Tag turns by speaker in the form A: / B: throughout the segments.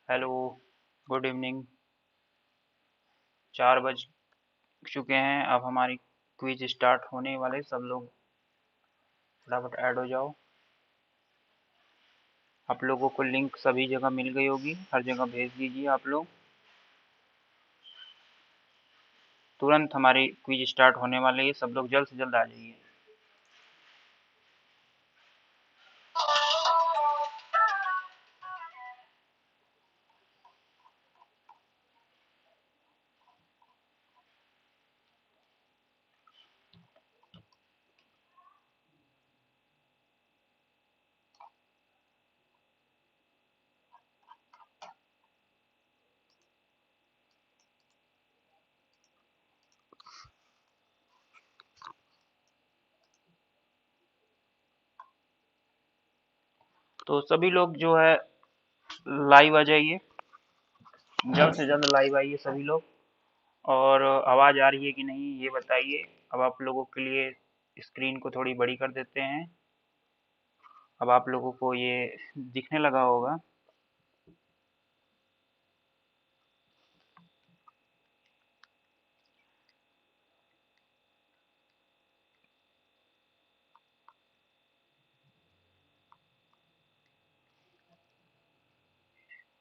A: Hello, good evening. 4 बज चुके हैं। अब हमारी क्विज स्टार्ट होने वाले। सब लोग फटाफट ऐड हो जाओ। आप लोगों को लिंक सभी जगह मिल गई होगी, हर जगह भेज दीजिए आप लोग। तुरंत हमारी क्विज स्टार्ट होने वाली है, सब लोग जल्द से जल्द आ जाइए। तो सभी लोग जो है लाइव आ जाइए, जल्द से जल्द लाइव आइए सभी लोग। और आवाज़ आ रही है कि नहीं ये बताइए। अब आप लोगों के लिए स्क्रीन को थोड़ी बड़ी कर देते हैं। अब आप लोगों को ये दिखने लगा होगा।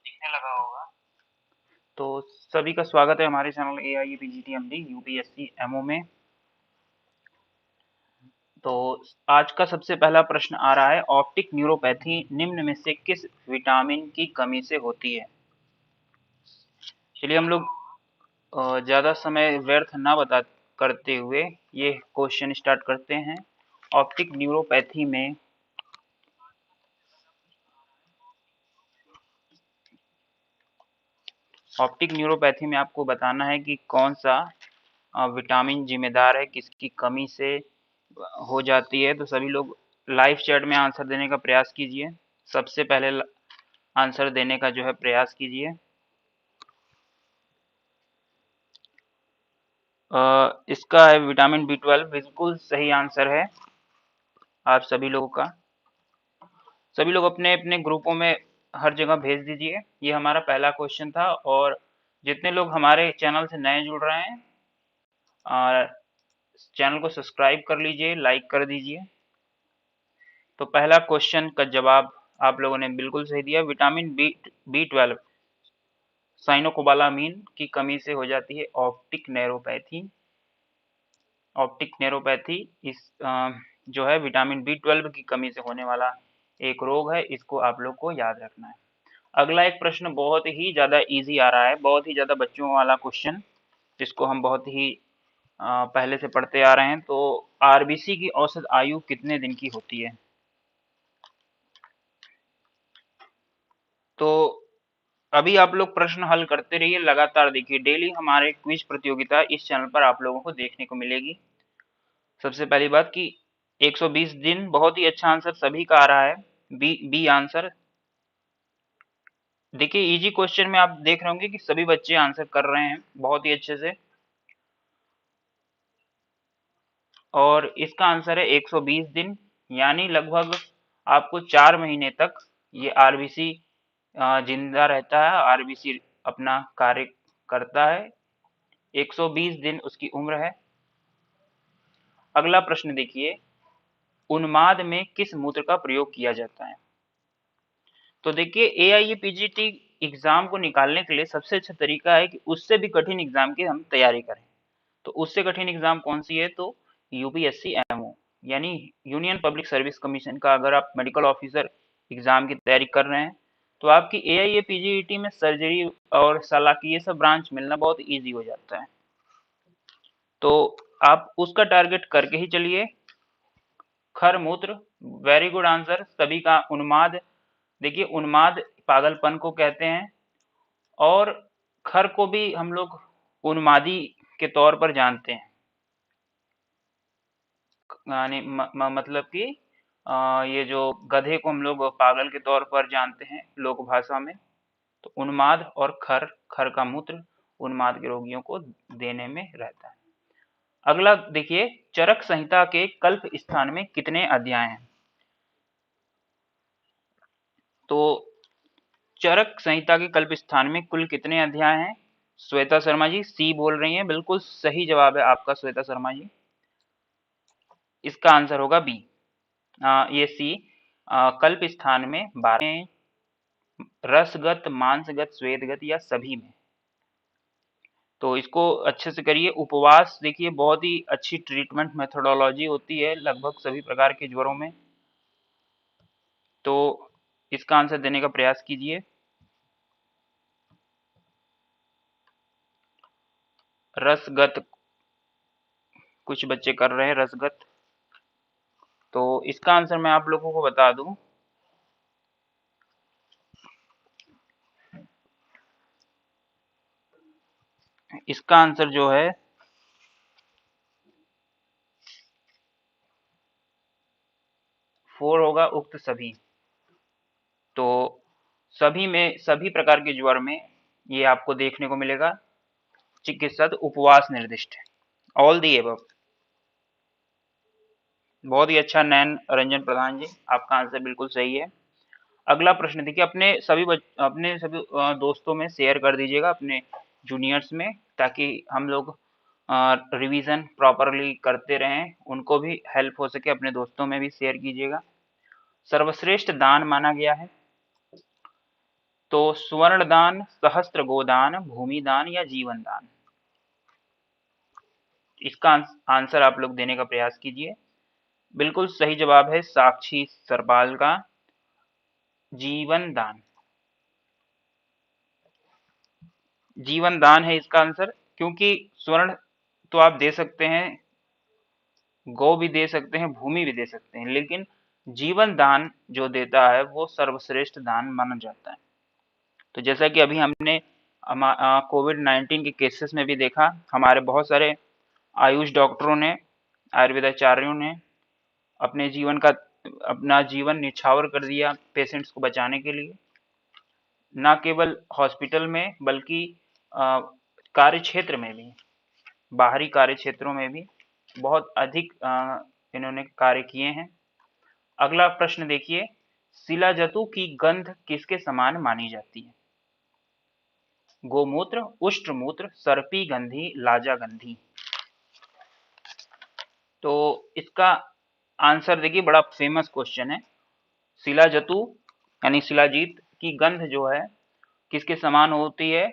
A: दिखने लगा होगा। तो सभी का स्वागत है हमारे चैनल AIPGTMD UPSC MO में। तो आज का सबसे पहला प्रश्न आ रहा है, ऑप्टिक न्यूरोपैथी निम्न में से किस विटामिन की कमी से होती है। चलिए हम लोग ज्यादा समय व्यर्थ ना बता करते हुए ये क्वेश्चन स्टार्ट करते हैं। ऑप्टिक न्यूरोपैथी में आपको बताना है कि कौन सा विटामिन जिम्मेदार है, किसकी कमी से हो जाती है। तो सभी लोग लाइव चैट में आंसर देने का प्रयास कीजिए। सबसे पहले आंसर देने का जो है प्रयास कीजिए। इसका है विटामिन B12, बिल्कुल सही आंसर है आप सभी लोगों का। सभी लोग अपने अपने ग्रुपों में हर जगह भेज दीजिए। ये हमारा पहला क्वेश्चन था। और जितने लोग हमारे चैनल से नए जुड़ रहे हैं, चैनल को सब्सक्राइब कर लीजिए, लाइक कर दीजिए। तो पहला क्वेश्चन का जवाब आप लोगों ने बिल्कुल सही दिया। विटामिन B12 साइनोकोबालामीन की कमी से हो जाती है ऑप्टिक नैरोपैथी। ऑप्टिक नैरोपैथी इस जो है विटामिन B12 की कमी से होने वाला एक रोग है। इसको आप लोग को याद रखना है। अगला एक प्रश्न बहुत ही ज्यादा इजी आ रहा है, बहुत ही ज्यादा बच्चों वाला क्वेश्चन, जिसको हम बहुत ही पहले से पढ़ते आ रहे हैं। तो आरबीसी की औसत आयु कितने दिन की होती है। तो अभी आप लोग प्रश्न हल करते रहिए, लगातार देखिए। डेली हमारे क्विज प्रतियोगिता इस चैनल पर आप लोगों को देखने को मिलेगी। सबसे पहली बात कि 120 दिन, बहुत ही अच्छा आंसर सभी का आ रहा है। B answer. देखिए इजी क्वेश्चन में आप देख रहे होंगे कि सभी बच्चे आंसर कर रहे हैं बहुत ही अच्छे से। और इसका आंसर है 120 दिन, यानी लगभग आपको 4 महीने तक ये आरबीसी जिंदा रहता है, आरबीसी अपना कार्य करता है। 120 दिन उसकी उम्र है। अगला प्रश्न देखिए, उन्माद में किस मूत्र का प्रयोग किया जाता है। तो देखिए AIPGT एग्जाम को निकालने के लिए सबसे अच्छा तरीका है कि उससे भी कठिन एग्जाम की हम तैयारी करें। तो उससे कठिन एग्जाम कौन सी है, तो यूपीएससी एमओ यानी यूनियन पब्लिक सर्विस कमीशन का। अगर आप मेडिकल ऑफिसर एग्जाम की तैयारी कर रहे हैं तो आपकी AIPGT में सर्जरी और सलाकी ये सब ब्रांच मिलना बहुत ईजी हो जाता है। तो आप उसका टारगेट करके ही चलिए। खर मूत्र, वेरी गुड आंसर सभी का। उन्माद, देखिए उन्माद पागलपन को कहते हैं। और खर को भी हम लोग उन्मादी के तौर पर जानते हैं, यानी मतलब कि ये जो गधे को हम लोग पागल के तौर पर जानते हैं लोक भाषा में। तो उन्माद और खर, खर का मूत्र उन्माद के रोगियों को देने में रहता है। अगला देखिए, चरक संहिता के कल्प स्थान में कितने अध्याय हैं। तो चरक संहिता के कल्प स्थान में कुल कितने अध्याय हैं? श्वेता शर्मा जी सी बोल रही हैं, बिल्कुल सही जवाब है आपका श्वेता शर्मा जी। इसका आंसर होगा बी, ये सी। कल्प स्थान में 12 रसगत, मांसगत, स्वेदगत या सभी में। तो इसको अच्छे से करिए। उपवास देखिए बहुत ही अच्छी ट्रीटमेंट मेथोडोलॉजी होती है लगभग सभी प्रकार के ज्वरों में, तो इसका आंसर देने का प्रयास कीजिए। रसगत कुछ बच्चे कर रहे हैं रसगत, तो इसका आंसर मैं आप लोगों को बता दूं, इसका आंसर जो है 4 होगा, उक्त सभी। तो सभी में, सभी प्रकार के ज्वर में ये आपको देखने को मिलेगा। चिकित्सक उपवास निर्दिष्ट है, ऑल दी एबव। बहुत ही अच्छा नयन रंजन प्रधान जी, आपका आंसर बिल्कुल सही है। अगला प्रश्न देखिए, अपने सभी दोस्तों में शेयर कर दीजिएगा, अपने जूनियर्स में, ताकि हम लोग रिवीजन प्रॉपरली करते रहें, उनको भी हेल्प हो सके। अपने दोस्तों में भी शेयर कीजिएगा। सर्वश्रेष्ठ दान माना गया है तो स्वर्ण दान, सहस्त्र गोदान, भूमि दान या जीवन दान। इसका आंसर आप लोग देने का प्रयास कीजिए। बिल्कुल सही जवाब है साक्षी सरपाल का, जीवन दान। जीवन दान है इसका आंसर, क्योंकि स्वर्ण तो आप दे सकते हैं, गौ भी दे सकते हैं, भूमि भी दे सकते हैं, लेकिन जीवन दान जो देता है वो सर्वश्रेष्ठ दान माना जाता है। तो जैसा कि अभी हमने कोविड-19 के केसेस में भी देखा, हमारे बहुत सारे आयुष डॉक्टरों ने, आयुर्वेदाचार्यों ने अपना जीवन निछावर कर दिया पेशेंट्स को बचाने के लिए। न केवल हॉस्पिटल में बल्कि कार्य क्षेत्र में भी, बाहरी कार्य क्षेत्रों में भी बहुत अधिक इन्होंने कार्य किए हैं। अगला प्रश्न देखिए, शिलाजतु की गंध किसके समान मानी जाती है? गोमूत्र, उष्ट्रमूत्र, सर्पी गंधी, लाजा गंधी। तो इसका आंसर देखिए, बड़ा फेमस क्वेश्चन है। शिलाजतु यानी शिलाजीत की गंध जो है किसके समान होती है?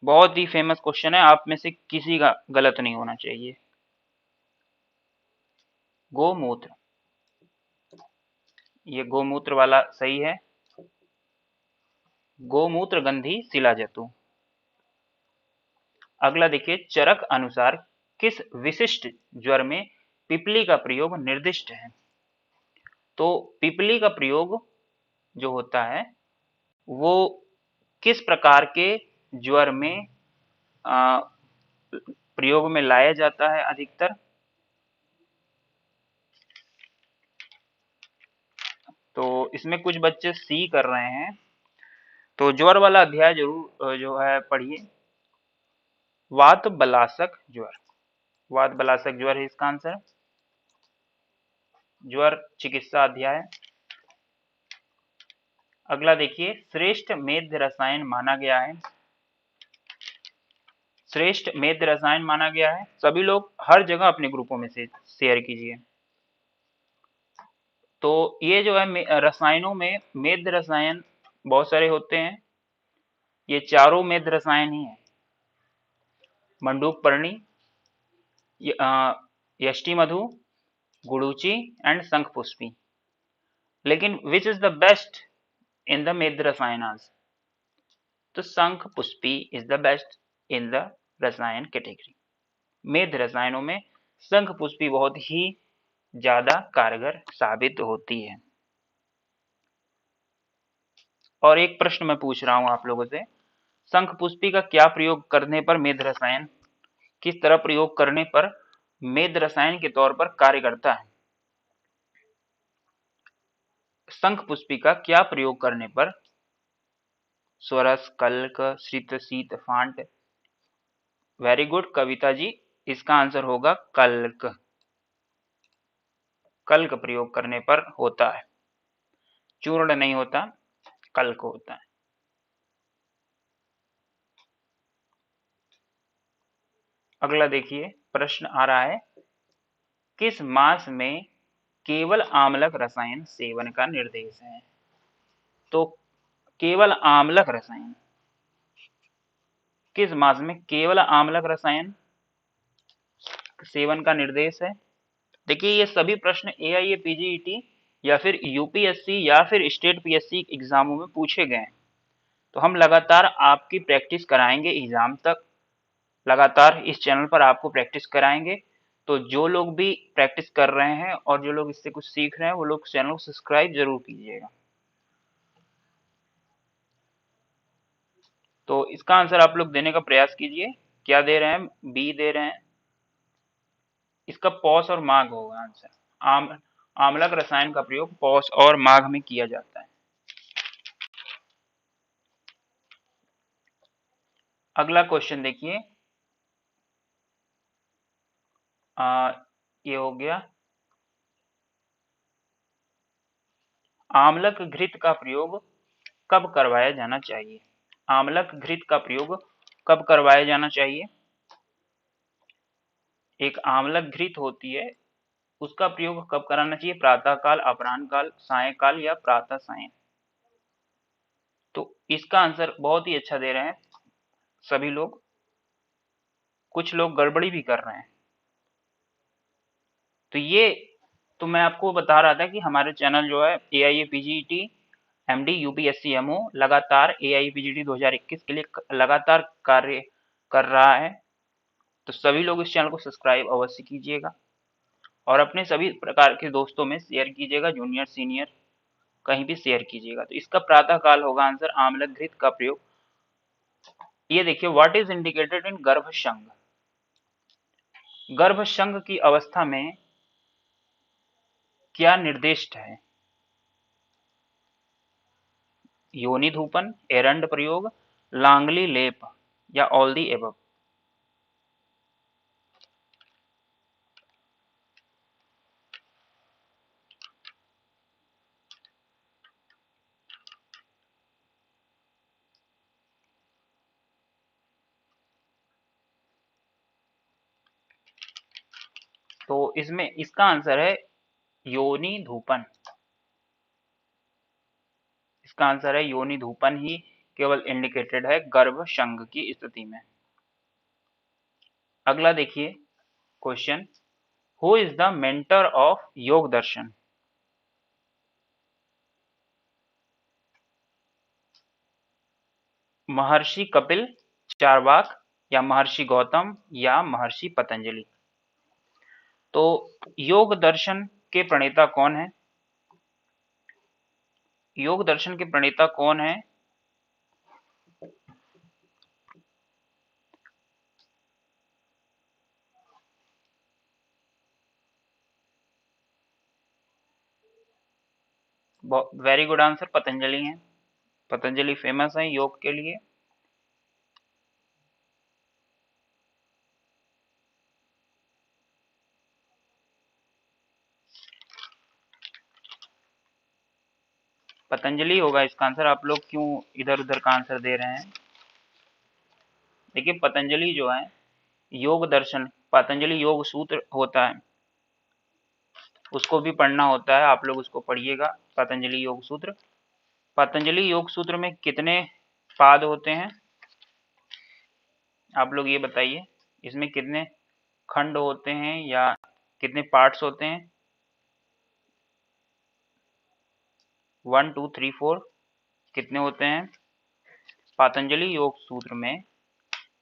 A: बहुत ही फेमस क्वेश्चन है, आप में से किसी का गलत नहीं होना चाहिए। गोमूत्र, ये गोमूत्र वाला सही है। गोमूत्र गंधी शिलाजतु। अगला देखिए, चरक अनुसार किस विशिष्ट ज्वर में पिपली का प्रयोग निर्दिष्ट है? तो पिपली का प्रयोग जो होता है वो किस प्रकार के ज्वर में प्रयोग में लाया जाता है अधिकतर? तो इसमें कुछ बच्चे सी कर रहे हैं, तो ज्वर वाला अध्याय जरूर जो है पढ़िए। वात बलासक ज्वर, वात बलासक ज्वर है इसका आंसर। ज्वर चिकित्सा अध्याय। अगला देखिए, श्रेष्ठ मेध रसायन माना गया है, श्रेष्ठ मेध रसायन माना गया है। सभी लोग हर जगह अपने ग्रुपों में से शेयर कीजिए। तो ये जो है रसायनों में मेध रसायन बहुत सारे होते हैं, ये चारों मेध रसायन ही है। मंडूक पर्णी, यष्टि मधु, गुड़ूची एंड शंख पुष्पी। लेकिन which is the best in the Medh rasayanas? तो Shankhpushpi is the best in the rasayana category. मेध रसायनों में शंख पुष्पी बहुत ही ज्यादा कारगर साबित होती है। और एक प्रश्न मैं पूछ रहा हूं आप लोगों से, शंख पुष्पी का क्या प्रयोग करने पर मेध रसायन, किस तरह प्रयोग करने पर मेध रसायन के तौर पर कार्य करता है? शंख पुष्पी का क्या प्रयोग करने पर? स्वरस, कल्क, श्रित, शीत, font. Very good Kavita ji, इसका आंसर होगा कल्क। कल्क प्रयोग करने पर होता है, चूर्ण नहीं होता। कल को होता है। अगला देखिए प्रश्न आ रहा है, किस मास में केवल आम्लक रसायन सेवन का निर्देश है? तो केवल आम्लक रसायन, किस मास में केवल आम्लक रसायन सेवन का निर्देश है? देखिए ये सभी प्रश्न एआईए पीजीईटी या फिर यूपीएससी या फिर स्टेट पीएससी एग्जामों में पूछे गए हैं। तो हम लगातार आपकी प्रैक्टिस कराएंगे एग्जाम तक, लगातार इस चैनल पर आपको प्रैक्टिस कराएंगे। तो जो लोग भी प्रैक्टिस कर रहे हैं और जो लोग इससे कुछ सीख रहे हैं वो लोग चैनल को सब्सक्राइब जरूर कीजिएगा। तो इसका आंसर आप लोग देने का प्रयास कीजिए। क्या दे रहे हैं? बी दे रहे हैं। इसका पौष और माघ होगा आंसर। आम्लक रसायन का प्रयोग पौष और माघ में किया जाता है। अगला क्वेश्चन देखिए, ये हो गया, आम्लक घृत का प्रयोग कब करवाया जाना चाहिए? आम्लक घृत का प्रयोग कब करवाया जाना चाहिए? एक आम्लक घृत होती है, उसका प्रयोग कब कराना चाहिए? प्रातः काल, अपराह्न काल, सायंकाल या प्रातः सायं? तो इसका आंसर बहुत ही अच्छा दे रहे हैं सभी लोग, कुछ लोग गड़बड़ी भी कर रहे हैं। तो ये तो मैं आपको बता रहा था कि हमारे चैनल जो है AIA PGT MD UPSC MO लगातार एआईए पीजीटी 2021 के लिए लगातार कार्य कर रहा है। तो सभी लोग इस चैनल को सब्सक्राइब अवश्य कीजिएगा और अपने सभी प्रकार के दोस्तों में शेयर कीजिएगा, जूनियर सीनियर कहीं भी शेयर कीजिएगा। तो इसका प्रातः काल होगा आंसर, आम्लक घृत का प्रयोग। ये देखिए, व्हाट इज इंडिकेटेड इन गर्भशंग? गर्भशंग की अवस्था में क्या निर्दिष्ट है? योनि धूपन, एरंड प्रयोग, लांगली लेप या ऑल दी एबव? तो इसमें इसका आंसर है योनि धूपन। इसका आंसर है योनि धूपन ही केवल इंडिकेटेड है गर्भशंग की स्थिति में। अगला देखिए question, who is the mentor of योग दर्शन? महर्षि कपिल, चार्वाक या महर्षि गौतम या महर्षि पतंजलि? तो योग दर्शन के प्रणेता कौन है? योग दर्शन के प्रणेता कौन है? वेरी गुड आंसर, पतंजलि हैं। पतंजलि फेमस है योग के लिए। पतंजलि होगा इसका आंसर। आप लोग क्यों इधर उधर का आंसर दे रहे हैं? देखिए पतंजलि जो है योग दर्शन, पतंजलि योग सूत्र होता है, उसको भी पढ़ना होता है, आप लोग उसको पढ़िएगा। पतंजलि योग सूत्र, पतंजलि योग सूत्र में कितने पाद होते हैं? आप लोग ये बताइए, इसमें कितने खंड होते हैं या कितने पार्ट्स होते हैं? 1 2 3 4 कितने होते हैं? पतंजलि योग सूत्र में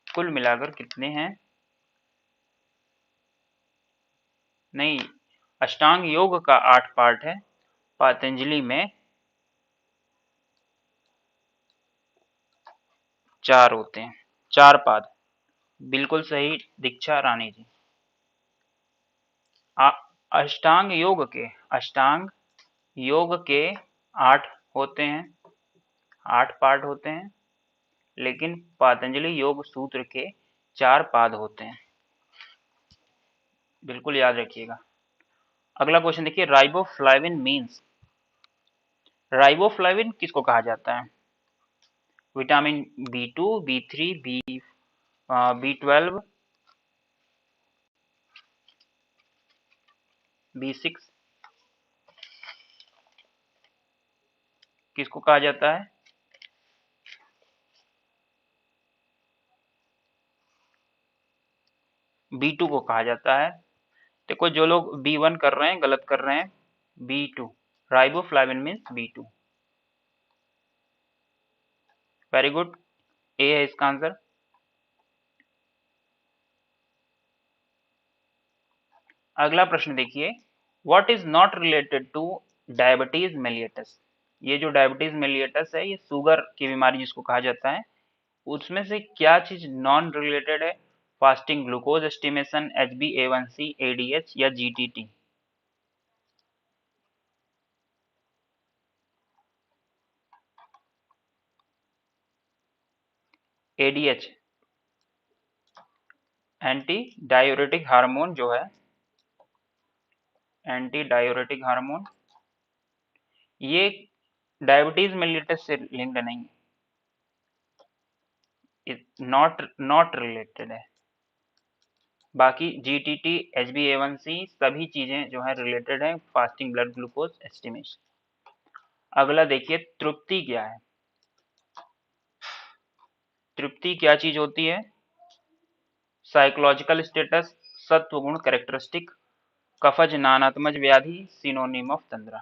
A: कुल मिलाकर कितने हैं? नहीं, अष्टांग योग का 8 पार्ट है, पतंजलि में 4 होते हैं, 4 पाद। बिल्कुल सही दीक्षा रानी जी। अष्टांग योग के 8 होते हैं, 8 पार्ट होते हैं, लेकिन पतंजलि योग सूत्र के 4 पाद होते हैं। बिल्कुल याद रखिएगा। अगला क्वेश्चन देखिए, राइबोफ्लाविन मीन्स? राइबोफ्लाविन किसको कहा जाता है? Vitamin B2, B3, B12, B6 किसको कहा जाता है? B2 को कहा जाता है। देखो जो लोग B1 कर रहे हैं गलत कर रहे हैं, B2 riboflavin means B2। Very good, A है इसका आंसर। अगला प्रश्न देखिए, what is not related to diabetes mellitus. ये जो डायबिटीज मेलिएटस है ये शुगर की बीमारी जिसको कहा जाता है, उसमें से क्या चीज नॉन रिलेटेड है? Fasting glucose estimation, HbA1c, ADH या GTT? ADH anti diuretic hormone जो है, एंटी डायूरेटिक हार्मोन, ये डायबिटीज मेलिटस से लिंक्ड नहीं है, नॉट रिलेटेड है। बाकी GTT, HbA1c सभी चीजें जो है रिलेटेड है फास्टिंग ब्लड ग्लूकोज एस्टिमेशन। अगला देखिए, तृप्ति क्या है? तृप्ति क्या चीज होती है? साइकोलॉजिकल स्टेटस, सत्व गुण कैरेक्टरिस्टिक, कफज नानात्मज व्याधि, सिनोनिम ऑफ तंद्रा।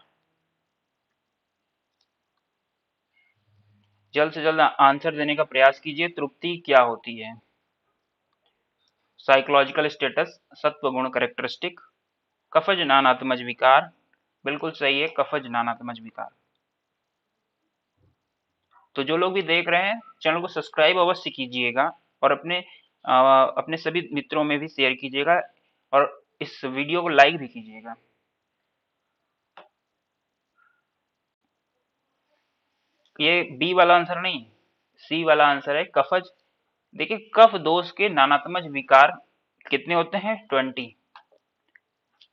A: जल्द से जल्द आंसर देने का प्रयास कीजिए, तृप्ति क्या होती है? साइकोलॉजिकल स्टेटस, सत्व गुण कैरेक्टरिस्टिक, कफज नानात्मज विकार। बिल्कुल सही है, कफज नानात्मज विकार। तो जो लोग भी देख रहे हैं चैनल को सब्सक्राइब अवश्य कीजिएगा और अपने सभी मित्रों में भी शेयर कीजिएगा और इस वीडियो को लाइक भी कीजिएगा। ये बी वाला आंसर नहीं, सी वाला आंसर है कफज। देखिए कफ दोष के नानात्मज विकार कितने होते हैं? 20।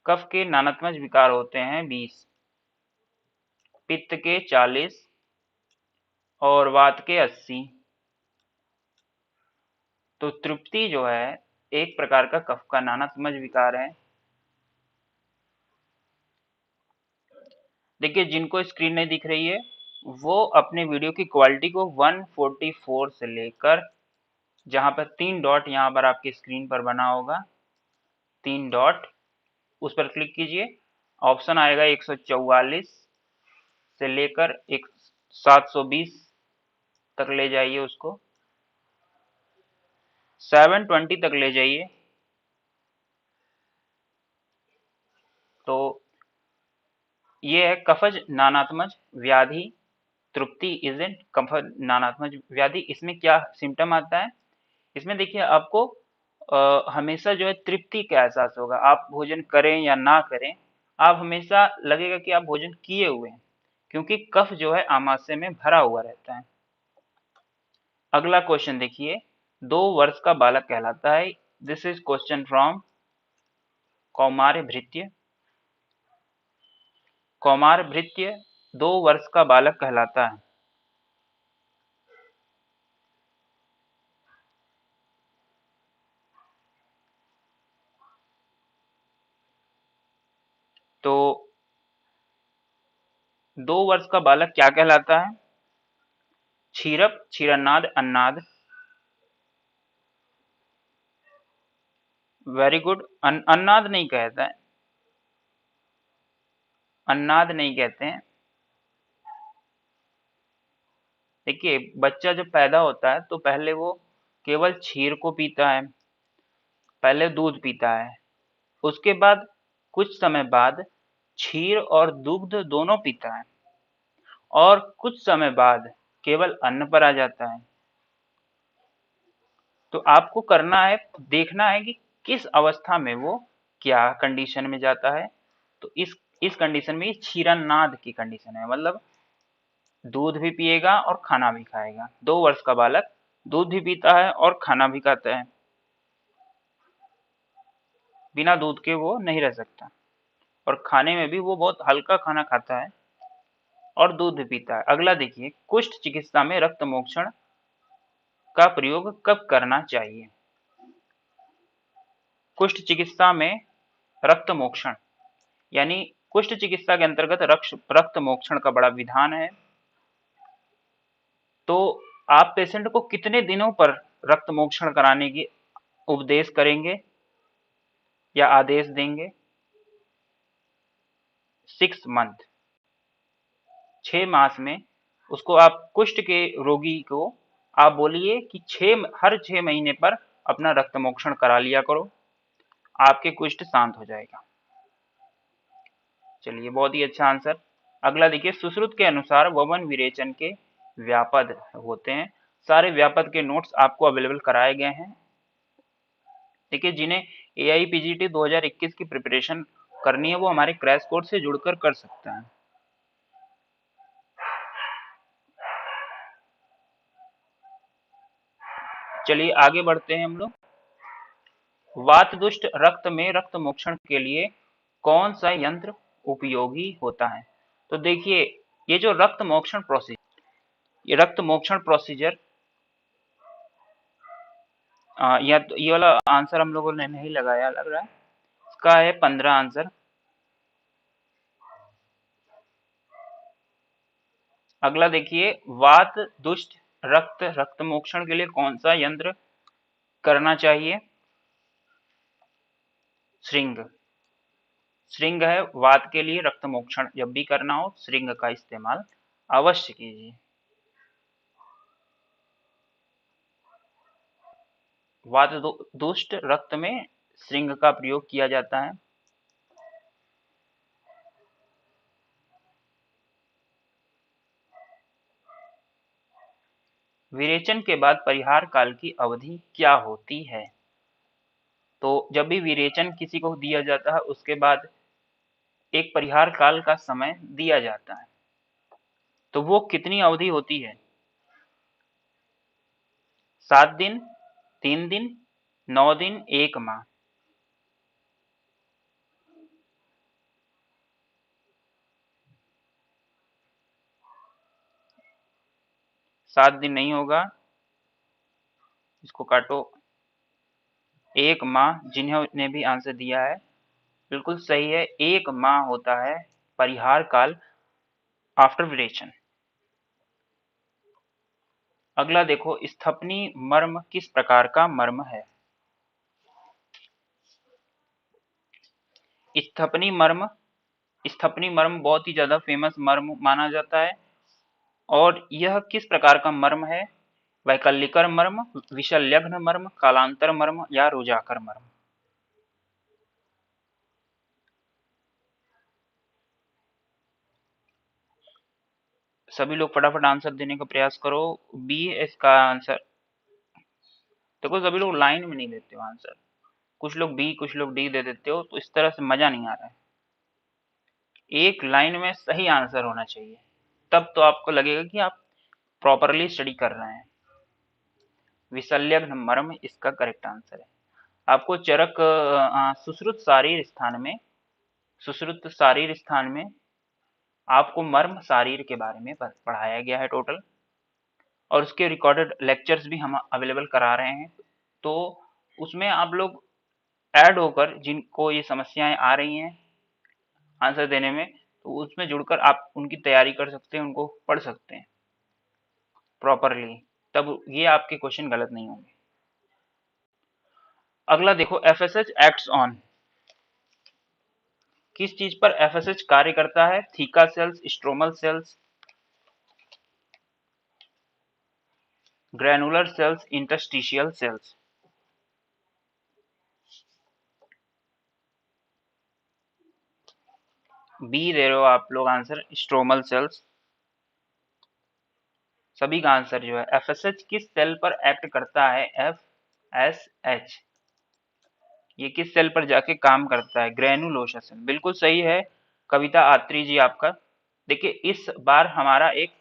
A: कफ के नानात्मज विकार होते हैं 20, पित्त के 40 और वात के 80। तो तृप्ति जो है एक प्रकार का कफ का नानात्मज विकार है। देखिए जिनको स्क्रीन नहीं दिख रही है वो अपने वीडियो की क्वालिटी को 144 से लेकर, जहां पर 3 डॉट यहाँ पर आपकी स्क्रीन पर बना होगा, 3 डॉट, उस पर क्लिक कीजिए। ऑप्शन आएगा 144 से लेकर 720 तक ले जाइए, उसको 720 तक ले जाइए। तो ये है कफज नानात्मज व्याधि, तृप्ति इजेंट कफज नानात्मज व्याधि। इसमें क्या सिम्टम आता है? इसमें देखिए आपको हमेशा जो है तृप्ति का एहसास होगा, आप भोजन करें या ना करें, आप हमेशा लगेगा कि आप भोजन किए हुए हैं, क्योंकि कफ जो है आमाशय में भरा हुआ रहता है। अगला क्वेश्चन देखिए, 2 वर्ष का बालक कहलाता है। This is question from Kaumar Bhritya. Kaumar Bhritya 2 वर्ष का बालक कहलाता है। तो 2 वर्ष का बालक क्या कहलाता है? क्षीरप, क्षीरन्नाद, अन्नाद। वेरी गुड, अन्नाद नहीं कहता है, अन्नाद नहीं कहते हैं। देखिए बच्चा जब पैदा होता है तो पहले वो केवल क्षीर को पीता है, पहले दूध पीता है, उसके बाद कुछ समय बाद क्षीर और दुग्ध दोनों पीता है और कुछ समय बाद केवल अन्न पर आ जाता है। तो आपको करना है, देखना है कि किस अवस्था में वो क्या कंडीशन में जाता है। तो इस कंडीशन में क्षीरन्नाद की कंडीशन है, मतलब दूध भी पिएगा और खाना भी खाएगा। 2 वर्ष का बालक दूध भी पीता है और खाना भी खाता है, बिना दूध के वो नहीं रह सकता, और खाने में भी वो बहुत हल्का खाना खाता है। और दूध पीता है। अगला देखिए, कुष्ठ चिकित्सा में रक्त मोक्षण का प्रयोग कब करना चाहिए? कुष्ठ चिकित्सा में रक्त मोक्षण यानी कुष्ठ चिकित्सा के अंतर्गत रक्त मोक्षण का बड़ा विधान है। तो आप पेशेंट को कितने दिनों पर रक्त मोक्षण कराने की उपदेश करेंगे या आदेश देंगे? 6 मंथ, 6 मास में उसको आप कुष्ठ के रोगी को आप बोलिए कि हर 6 महीने पर अपना रक्त मोक्षण करा लिया करो, आपके कुष्ठ शांत हो जाएगा। चलिए, बहुत ही अच्छा आंसर। अगला देखिए, सुश्रुत के अनुसार वमन विरेचन के व्यापद होते हैं। सारे व्यापद के नोट्स आपको अवेलेबल कराए गए हैं। देखिए, जिन्हें AIPGT 2021 की प्रिपरेशन करनी है वो हमारे क्रैश कोर्स से जुड़कर कर सकते हैं। चलिए आगे बढ़ते हैं हम लोग। वात दुष्ट रक्त में रक्त मोक्षण के लिए कौन सा यंत्र उपयोगी होता है? तो देखिए, ये जो रक्त मोक्षण प्रोसीजर ये वाला आंसर हम लोगों ने नहीं लगाया लग रहा है, इसका है 15 आंसर। अगला देखिए, वात दुष्ट रक्त मोक्षण के लिए कौन सा यंत्र करना चाहिए? श्रृंग है वात के लिए। रक्त मोक्षण जब भी करना हो श्रृंग का इस्तेमाल अवश्य कीजिए। वात दुष्ट रक्त में श्रृंग का प्रयोग किया जाता है। विरेचन के बाद परिहार काल की अवधि क्या होती है? तो जब भी विरेचन किसी को दिया जाता है उसके बाद एक परिहार काल का समय दिया जाता है, तो वो कितनी अवधि होती है? 7 दिन, 3 दिन, 9 दिन, 1 माह। 7 दिन नहीं होगा, इसको काटो। 1 माह, जिन्होंने भी आंसर दिया है बिल्कुल सही है। 1 माह होता है परिहार काल आफ्टर विरेचन। अगला देखो, स्थपनी मर्म किस प्रकार का मर्म है? स्थपनी मर्म बहुत ही ज्यादा फेमस मर्म माना जाता है। और यह किस प्रकार का मर्म है? वैकल्पिकर मर्म, विषलग्न मर्म, कालांतर मर्म या रोजाकर मर्म? सभी लोग फटाफट आंसर देने का प्रयास करो। बी है इसका आंसर। देखो, सभी लोग लाइन में नहीं देते हो आंसर, कुछ लोग बी कुछ लोग डी दे देते हो, तो इस तरह से मजा नहीं आ रहा है। एक लाइन में सही आंसर होना चाहिए, तब तो आपको लगेगा कि आप प्रॉपरली स्टडी कर रहे हैं। विशल्यग्न मर्म इसका करेक्ट आंसर है। आपको चरक सुश्रुत शारीर स्थान में आपको मर्म शारीर के बारे में पढ़ाया गया है टोटल, और उसके रिकॉर्डेड लेक्चर्स भी हम अवेलेबल करा रहे हैं। तो उसमें आप लोग ऐड होकर, जिनको ये समस्याएं आ रही हैं आंसर देने में, तो उसमें जुड़कर आप उनकी तैयारी कर सकते हैं, उनको पढ़ सकते हैं प्रॉपरली, तब ये आपके क्वेश्चन गलत नहीं होंगे। अगला देखो, एफएसएच एक्ट्स ऑन किस चीज पर एफएसएच कार्य करता है? Theca cells, stromal cells, granular cells, interstitial cells? B दे रहे हो आप लोग आंसर, स्ट्रोमल सेल्स। सभी का आंसर जो है, एफएसएच किस सेल पर एक्ट करता है? एफएसएच ये किस सेल पर जाके काम करता है? Granulosa cell. बिल्कुल सही है कविता आत्री जी आपका। देखिए, इस बार हमारा एक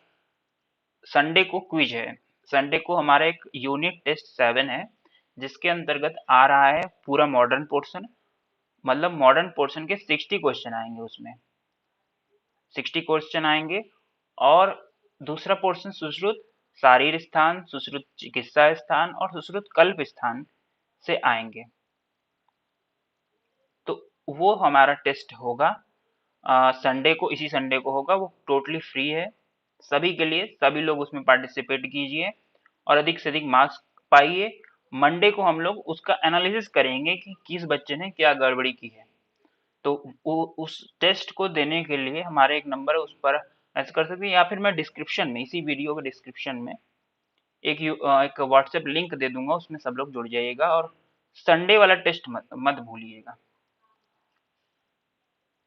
A: संडे को क्विज है। संडे को हमारा एक यूनिट टेस्ट 7 है, जिसके अंतर्गत आ रहा है पूरा मॉडर्न पोर्शन। मतलब मॉडर्न पोर्शन के 60 क्वेश्चन आएंगे, उसमें 60 क्वेश्चन आएंगे। और दूसरा पोर्शन सुश्रुत शारीर स्थान, सुश्रुत चिकित्सा स्थान और सुश्रुत कल्प स्थान से आएंगे। तो वो हमारा टेस्ट होगा संडे को, इसी संडे को होगा। वो टोटली फ्री है सभी के लिए, सभी लोग उसमें पार्टिसिपेट कीजिए और अधिक से अधिक मार्क्स पाइए। मंडे को हम लोग उसका एनालिसिस करेंगे कि किस बच्चे ने क्या गड़बड़ी की है। तो उस टेस्ट को देने के लिए हमारे एक नंबर है, उस पर ऐसे कर सकते हैं, या फिर मैं डिस्क्रिप्शन में, इसी वीडियो के डिस्क्रिप्शन में एक व्हाट्सएप लिंक दे दूंगा, उसमें सब लोग जुड़ जाइएगा और संडे वाला टेस्ट मत भूलिएगा।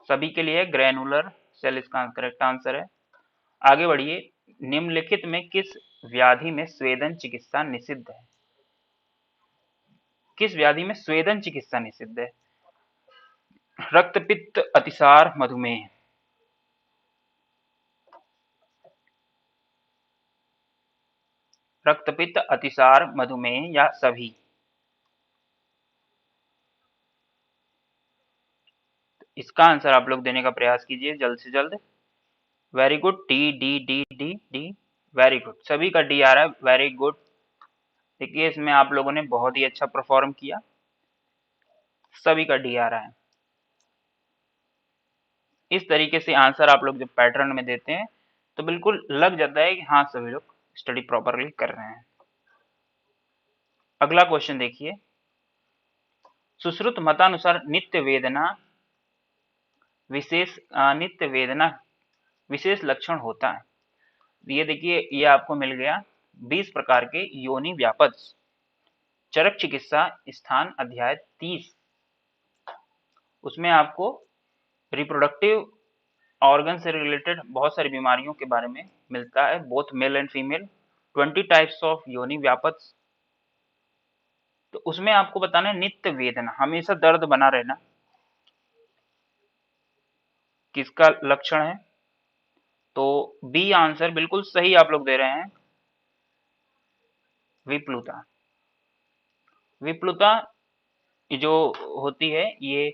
A: सभी के लिए ग्रैनुलर सेल इसका करेक्ट आंसर है। आगे बढ़िए, निम्नलिखित में किस व्याधि में स्वेदन चिकित्सा निषिद्ध है? किस व्याधि में स्वेदन चिकित्सा निषिद्ध है? रक्तपित्त, अतिसार, मधुमेह। रक्तपित्त, अतिसार, मधुमेह या सभी? इसका आंसर आप लोग देने का प्रयास कीजिए जल्द से जल्द। Very good, D D D D D, very good, सभी का डी आ रहा है, वेरी गुड। देखिए इसमें आप लोगों ने बहुत ही अच्छा परफॉर्म किया, सभी का डी आ रहा है। इस तरीके से आंसर आप लोग जब पैटर्न में देते हैं तो बिल्कुल लग जाता है कि हाँ सभी लोग स्टडी प्रॉपरली कर रहे हैं। अगला क्वेश्चन देखिए, सुश्रुत मतानुसार नित्य वेदना विशेष लक्षण होता है। ये देखिए, ये आपको मिल गया 20 प्रकार के योनि व्यापद चरक चिकित्सा स्थान अध्याय 30। उसमें आपको रिप्रोडक्टिव ऑर्गन से रिलेटेड बहुत सारी बीमारियों के बारे में मिलता है, both male and female, 20 types of योनि व्यापद। तो उसमें आपको बताना है नित्य वेदना, हमेशा दर्द बना रहना, किसका लक्षण है? तो बी आंसर बिल्कुल सही आप लोग दे रहे हैं, विप्लुता। विप्लुता जो होती है ये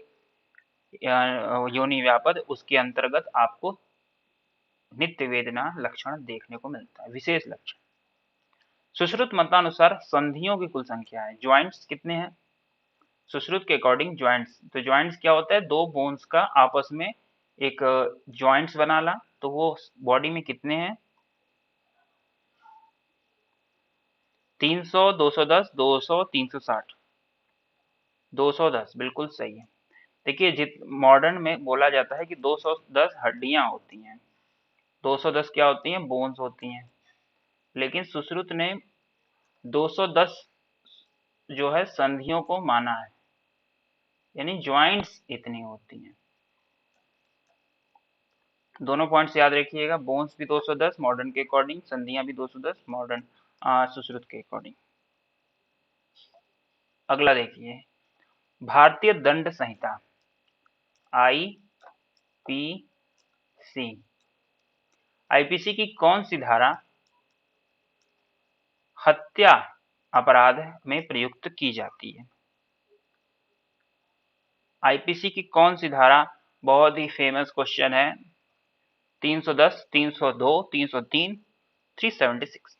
A: योनि व्यापद, उसके अंतर्गत आपको नित्य वेदना लक्षण देखने को मिलता है, विशेष लक्षण। सुश्रुत मतानुसार संधियों की कुल संख्या है, ज्वाइंट्स कितने हैं? सुश्रुत के अकॉर्डिंग ज्वाइंट्स, तो ज्वाइंट्स क्या होता है? दो बोन्स का आपस में एक ज्वाइंट्स बना ला, तो वो बॉडी में कितने हैं? 300, 210, 200, 360। 210 बिल्कुल सही है। देखिए जित मॉडर्न में बोला जाता है कि 210 हड्डियां होती हैं, 210 क्या होती हैं? बोन्स होती हैं। लेकिन सुश्रुत ने 210 जो है संधियों को माना है, यानी ज्वाइंट्स इतनी होती हैं। दोनों पॉइंट्स याद रखिएगा, बोन्स भी 210 मॉडर्न के अकॉर्डिंग, संधियां भी 210 मॉडर्न सुश्रुत के अकॉर्डिंग। अगला देखिए, भारतीय दंड संहिता आईपीसी, आईपीसी की कौन सी धारा हत्या अपराध में प्रयुक्त की जाती है? आईपीसी की कौन सी धारा, बहुत ही फेमस क्वेश्चन है, 310, 302, 303, 376।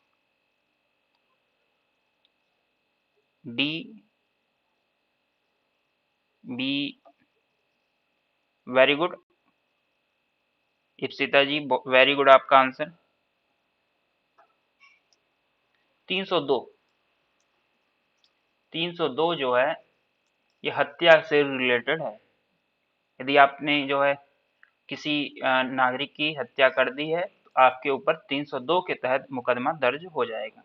A: D, B, very good Ipsita ji, very good आपका आंसर 302। 302 जो है ये हत्या से रिलेटेड है। यदि आपने जो है किसी नागरिक की हत्या कर दी है तो आपके ऊपर 302 के तहत मुकदमा दर्ज हो जाएगा।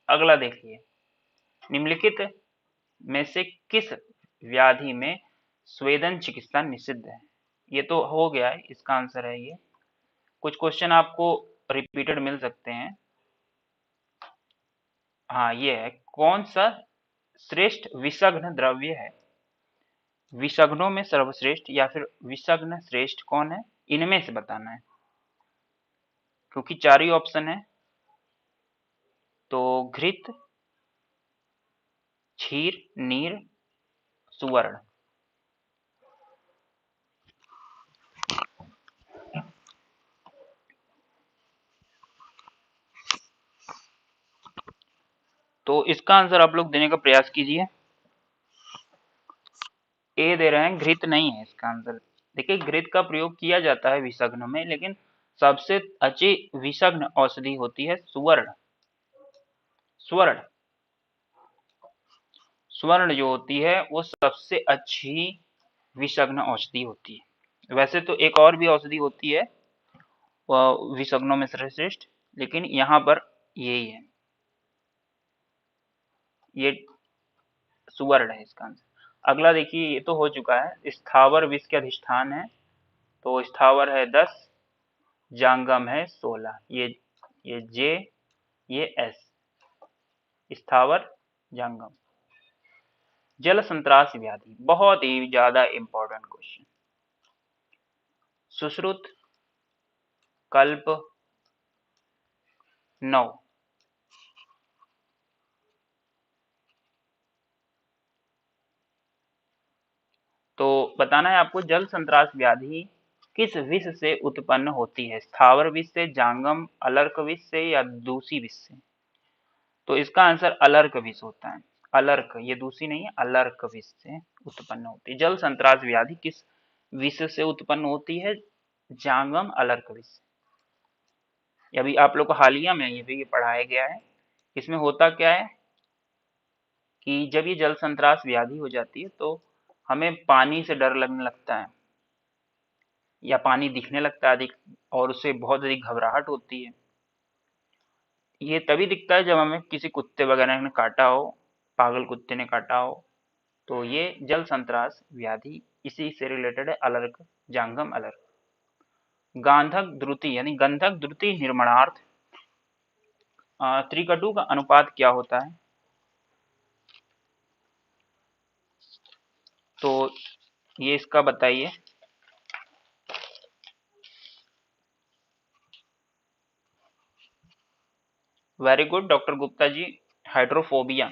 A: अगला देखिए, निम्नलिखित में से किस व्याधि में स्वेदन चिकित्सा निषिद्ध है? ये तो हो गया है, इसका आंसर है ये। कुछ क्वेश्चन आपको रिपीटेड मिल सकते हैं। हाँ ये है, कौन सा श्रेष्ठ विषग्न द्रव्य है? विषग्नों में सर्वश्रेष्ठ या फिर विषग्न श्रेष्ठ कौन है, इनमें से बताना है, क्योंकि चार ही ऑप्शन है। तो घृत, क्षीर, नीर, सुवर्ण। तो इसका आंसर आप लोग देने का प्रयास कीजिए। ए दे रहे हैं, घृत नहीं है इसका आंसर। देखिए घृत का प्रयोग किया जाता है विषग्न में, लेकिन सबसे अच्छी विषग्न औषधि होती है सुवर्ण। स्वर्ण स्वर्ण जो होती है वो सबसे अच्छी विषग्न औषधि होती है। वैसे तो एक और भी औषधि होती है विषग्नों में श्रेष्ठ, लेकिन यहाँ पर यही है, ये सुवर्ण है इसका आंसर। अगला देखिए, ये तो हो चुका है। स्थावर विष के अधिष्ठान है, तो स्थावर है 10, जांगम है 16। ये जे, ये एस, स्थावर जांगम। जल संत्रास व्याधि, बहुत ही ज्यादा इंपॉर्टेंट क्वेश्चन। सुश्रुत, कल्प, नौ। तो बताना है आपको, जल संत्रास व्याधि किस विष से उत्पन्न होती है? स्थावर विष से, जांगम, अलर्क विष से या दूषी विष से? तो इसका आंसर अलर्क विष होता है। अलर्क, ये दूषी नहीं है, अलर्क विष से उत्पन्न होती है। जल संत्रास व्याधि किस विष से उत्पन्न होती है? जांगम, अलर्क विष। अभी आप लोग को हालिया में ये भी पढ़ाया गया है। इसमें होता क्या है कि जब ये जल संत्रास व्याधि हो जाती है तो हमें पानी से डर लगने लगता है, या पानी दिखने लगता है अधिक, और उससे बहुत अधिक घबराहट होती है। ये तभी दिखता है जब हमें किसी कुत्ते वगैरह ने काटा हो, पागल कुत्ते ने काटा हो। तो ये जल संत्रास व्याधि इसी से रिलेटेड है, अलर्क, जांगम अलर्क। गांधक द्रुति यानी गंधक द्रुति निर्माणार्थ त्रिकटु का अनुपात क्या होता है? तो ये इसका बताइए। Very good doctor Gupta ji. Hydrophobia,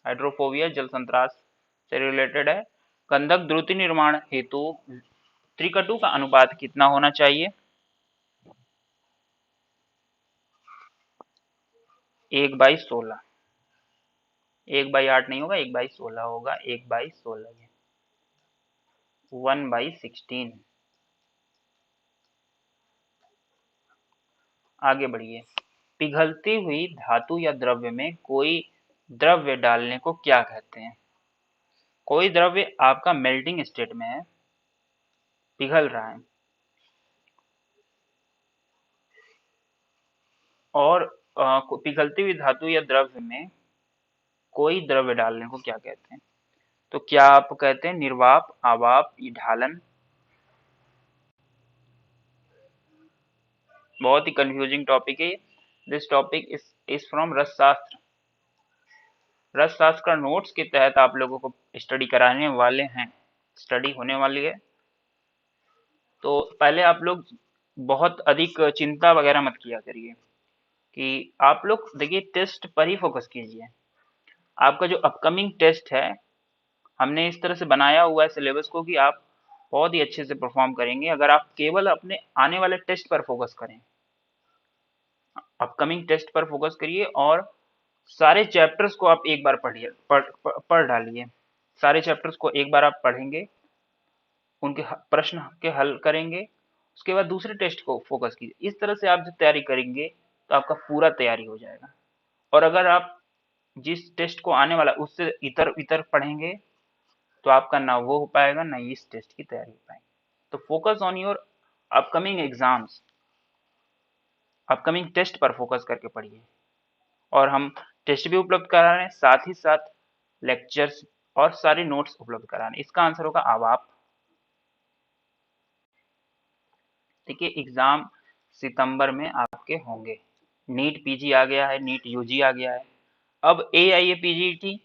A: hydrophobia जल संत्रास से रिलेटेड है। गंधक द्रुति निर्माण हेतु त्रिकटु का अनुपात कितना होना चाहिए? 1/16। 1/8 नहीं होगा, 1/16 होगा। 1/16, 1/16। आगे बढ़िए। पिघलती हुई धातु या द्रव्य में कोई द्रव्य डालने को क्या कहते हैं? कोई द्रव्य आपका मेल्टिंग स्टेट में है, पिघल रहा है, और पिघलती हुई धातु या द्रव्य में कोई द्रव्य डालने को क्या कहते हैं? तो क्या आप कहते हैं निर्वाप, आवाप, या ढालन? बहुत ही कंफ्यूजिंग टॉपिक है। This topic is from Rasashastra. Rasashastra का नोट्स के तहत आप लोगों को स्टडी कराने वाले हैं, स्टडी होने वाली है। तो पहले आप लोग बहुत अधिक चिंता वगैरह मत किया करिए, कि आप लोग देखिए टेस्ट पर ही फोकस कीजिए। आपका जो अपकमिंग टेस्ट है, हमने इस तरह से बनाया हुआ है सिलेबस को कि आप बहुत ही अच्छे से परफॉर्म करेंगे अगर आप केवल अपने आने वाले टेस्ट पर फोकस करें। अपकमिंग टेस्ट पर फोकस करिए और सारे चैप्टर्स को आप एक बार पढ़िए, पढ़ डालिए। सारे चैप्टर्स को एक बार आप पढ़ेंगे, उनके प्रश्न के हल करेंगे, उसके बाद दूसरे टेस्ट को फोकस कीजिए। इस तरह से आप जब तैयारी करेंगे तो आपका पूरा तैयारी हो जाएगा। और अगर आप जिस टेस्ट को आने वाला उससे इतर इतर पढ़ेंगे तो आपका ना वो हो पाएगा, ना इस टेस्ट की तैयारी हो पाएगी। तो focus on your upcoming exams, upcoming test पर फोकस करके पढ़िए। और हम टेस्ट भी उपलब्ध करा रहे हैं, साथ ही साथ लेक्चर्स और सारे नोट्स उपलब्ध करा रहे हैं। इसका आंसर होगा आवाप। देखिए एग्जाम सितंबर में आपके होंगे। नीट पीजी आ गया है, नीट यूजी आ गया है। अब एआईए पीजीटी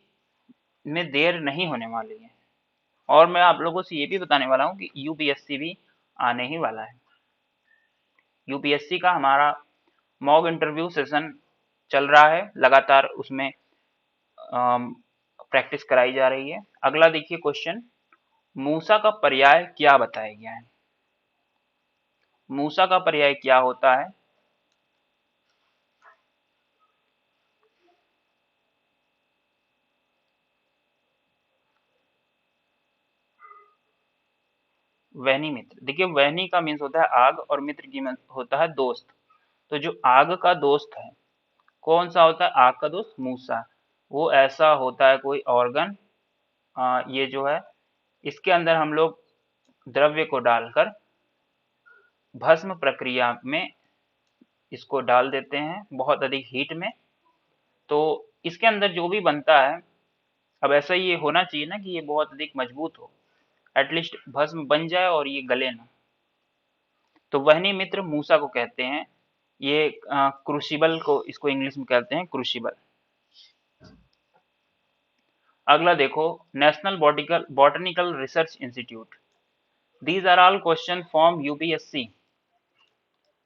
A: में देर नहीं होने वाली है। और मैं आप लोगों से ये भी बताने वाला हूँ कि यूपीएससी भी आने ही वाला है। यूपीएससी का हमारा मॉक इंटरव्यू सेशन चल रहा है, लगातार उसमें प्रैक्टिस कराई जा रही है। अगला देखिए क्वेश्चन, मूसा का पर्याय क्या बताया गया है? मूसा का पर्याय क्या होता है? वहनी मित्र, देखिए वहनी का मीन्स होता है आग और मित्र की मीन्स होता है दोस्त। तो जो आग का दोस्त है, कौन सा होता है आग का दोस्त? मूसा। वो ऐसा होता है कोई ऑर्गन, ये जो है इसके अंदर हम लोग द्रव्य को डालकर भस्म प्रक्रिया में इसको डाल देते हैं बहुत अधिक हीट में, तो इसके अंदर जो भी बनता है, अब ऐसा ये होना चाहिए ना कि ये बहुत अधिक मजबूत हो, एटलीस्ट भस्म बन जाए और ये गले ना। तो वहनी मित्र मूसा को कहते हैं। ये क्रूसिबल को इसको इंग्लिश में कहते हैं क्रूसिबल। अगला देखो, national botanical research institute. These are all question from UPSC.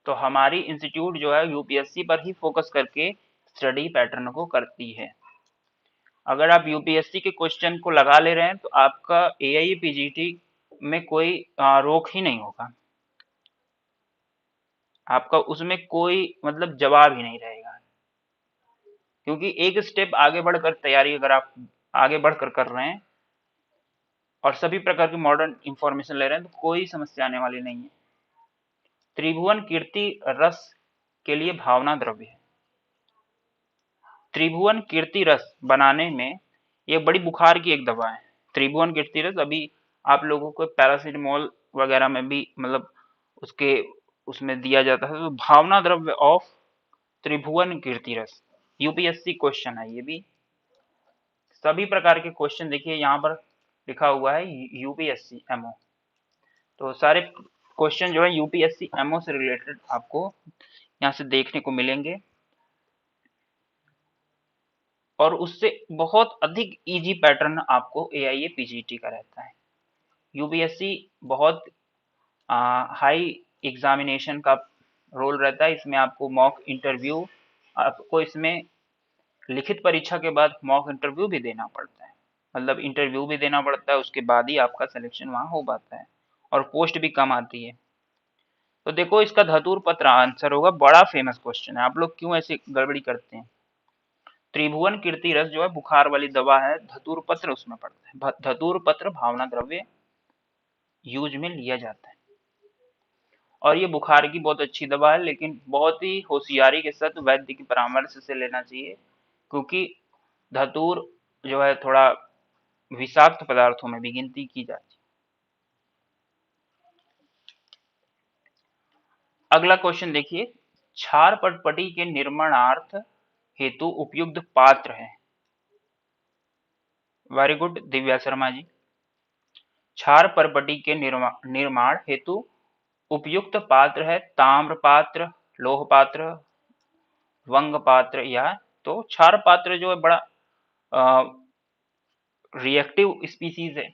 A: तो हमारी इंस्टीट्यूट जो है यूपीएससी पर ही फोकस करके स्टडी पैटर्न को करती है। अगर आप यूपीएससी के क्वेश्चन को लगा ले रहे हैं तो आपका एआई पीजीटी में कोई रोक ही नहीं होगा, आपका उसमें कोई मतलब जवाब ही नहीं रहेगा, क्योंकि एक स्टेप आगे बढ़कर तैयारी अगर आप आगे बढ़कर कर रहे हैं और सभी प्रकार की मॉडर्न इंफॉर्मेशन ले रहे हैं तो कोई समस्या आने वाली नहीं है। त्रिभुवन कीर्ति रस के लिए भावना द्रव्य है। त्रिभुवन कीर्ति रस बनाने में ये बड़ी बुखार की एक दवा है। त्रिभुवन कीर्ति रस अभी आप लोगों को पैरासिटामोल वगैरह में भी मतलब उसके उसमें दिया जाता है। तो भावना द्रव्य ऑफ त्रिभुवन कीर्ति रस यूपीएससी क्वेश्चन है ये भी। सभी प्रकार के क्वेश्चन देखिए यहाँ पर लिखा हुआ है यूपीएससी एमओ। तो सारे क्वेश्चन जो है यूपीएससी एमओ से रिलेटेड आपको यहाँ से देखने को मिलेंगे और उससे बहुत अधिक इजी पैटर्न आपको एआईए पीजीटी का रहता है। यूपीएससी बहुत हाई एग्जामिनेशन का रोल रहता है। इसमें आपको मॉक इंटरव्यू, आपको इसमें लिखित परीक्षा के बाद मॉक इंटरव्यू भी देना पड़ता है, मतलब इंटरव्यू भी देना पड़ता है, उसके बाद ही आपका सिलेक्शन वहाँ हो पाता है और पोस्ट भी कम आती है। तो देखो इसका धतूर पत्र आंसर होगा, बड़ा फेमस क्वेश्चन है। आप लोग क्यों ऐसे गड़बड़ी करते हैं? त्रिभुवन कीर्ति रस जो है बुखार वाली दवा है, धतूर पत्र उसमें पड़ता है। धतूर पत्र भावना द्रव्य यूज में लिया जाता है और ये बुखार की बहुत अच्छी दवा है, लेकिन बहुत ही होशियारी के साथ वैद्य की परामर्श से लेना चाहिए, क्योंकि धतूर जो है थोड़ा विषाक्त पदार्थों में भी गिनती की जाती है। अगला क्वेश्चन देखिए, क्षार पटपटी के निर्माणार्थ हेतु उपयुक्त पात्र है। Very good Divya Sharma ji. क्षार परपटी के निर्माण हेतु उपयुक्त पात्र है ताम्र पात्र, लोह पात्र, वंग पात्र, या तो क्षार पात्र जो है बड़ा रिएक्टिव स्पीसीज है।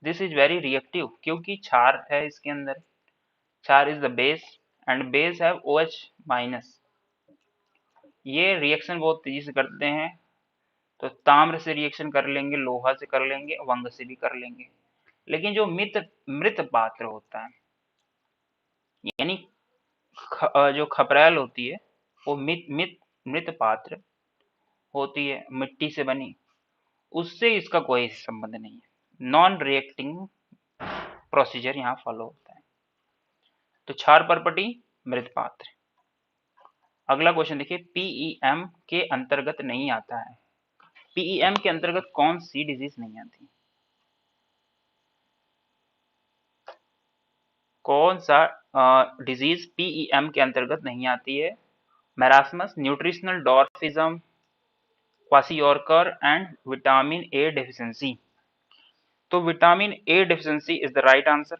A: दिस इज वेरी रिएक्टिव, क्योंकि क्षार है इसके अंदर। क्षार is the base and base have OH minus. ये रिएक्शन बहुत तेजी से करते हैं, तो ताम्र से रिएक्शन कर लेंगे, लोहा से कर लेंगे, वंग से भी कर लेंगे। लेकिन जो मृत पात्र होता है, यानी जो खपरेल होती है, वो मृत पात्र होती है, मिट्टी से बनी, उससे इसका कोई संबंध नहीं है। नॉन रिएक्टिंग प्रोसीजर यहाँ फॉलो होता है। तो क्षार परपटी मृत पात्र। अगला क्वेश्चन देखिए, पीईएम के अंतर्गत नहीं आता है। पीईएम के अंतर्गत कौन सी डिजीज नहीं आती? कौन सा डिजीज पीईएम के अंतर्गत नहीं आती है? Marasmus, nutritional dwarfism, kwashiorkor and vitamin A deficiency. तो vitamin A deficiency is the right answer.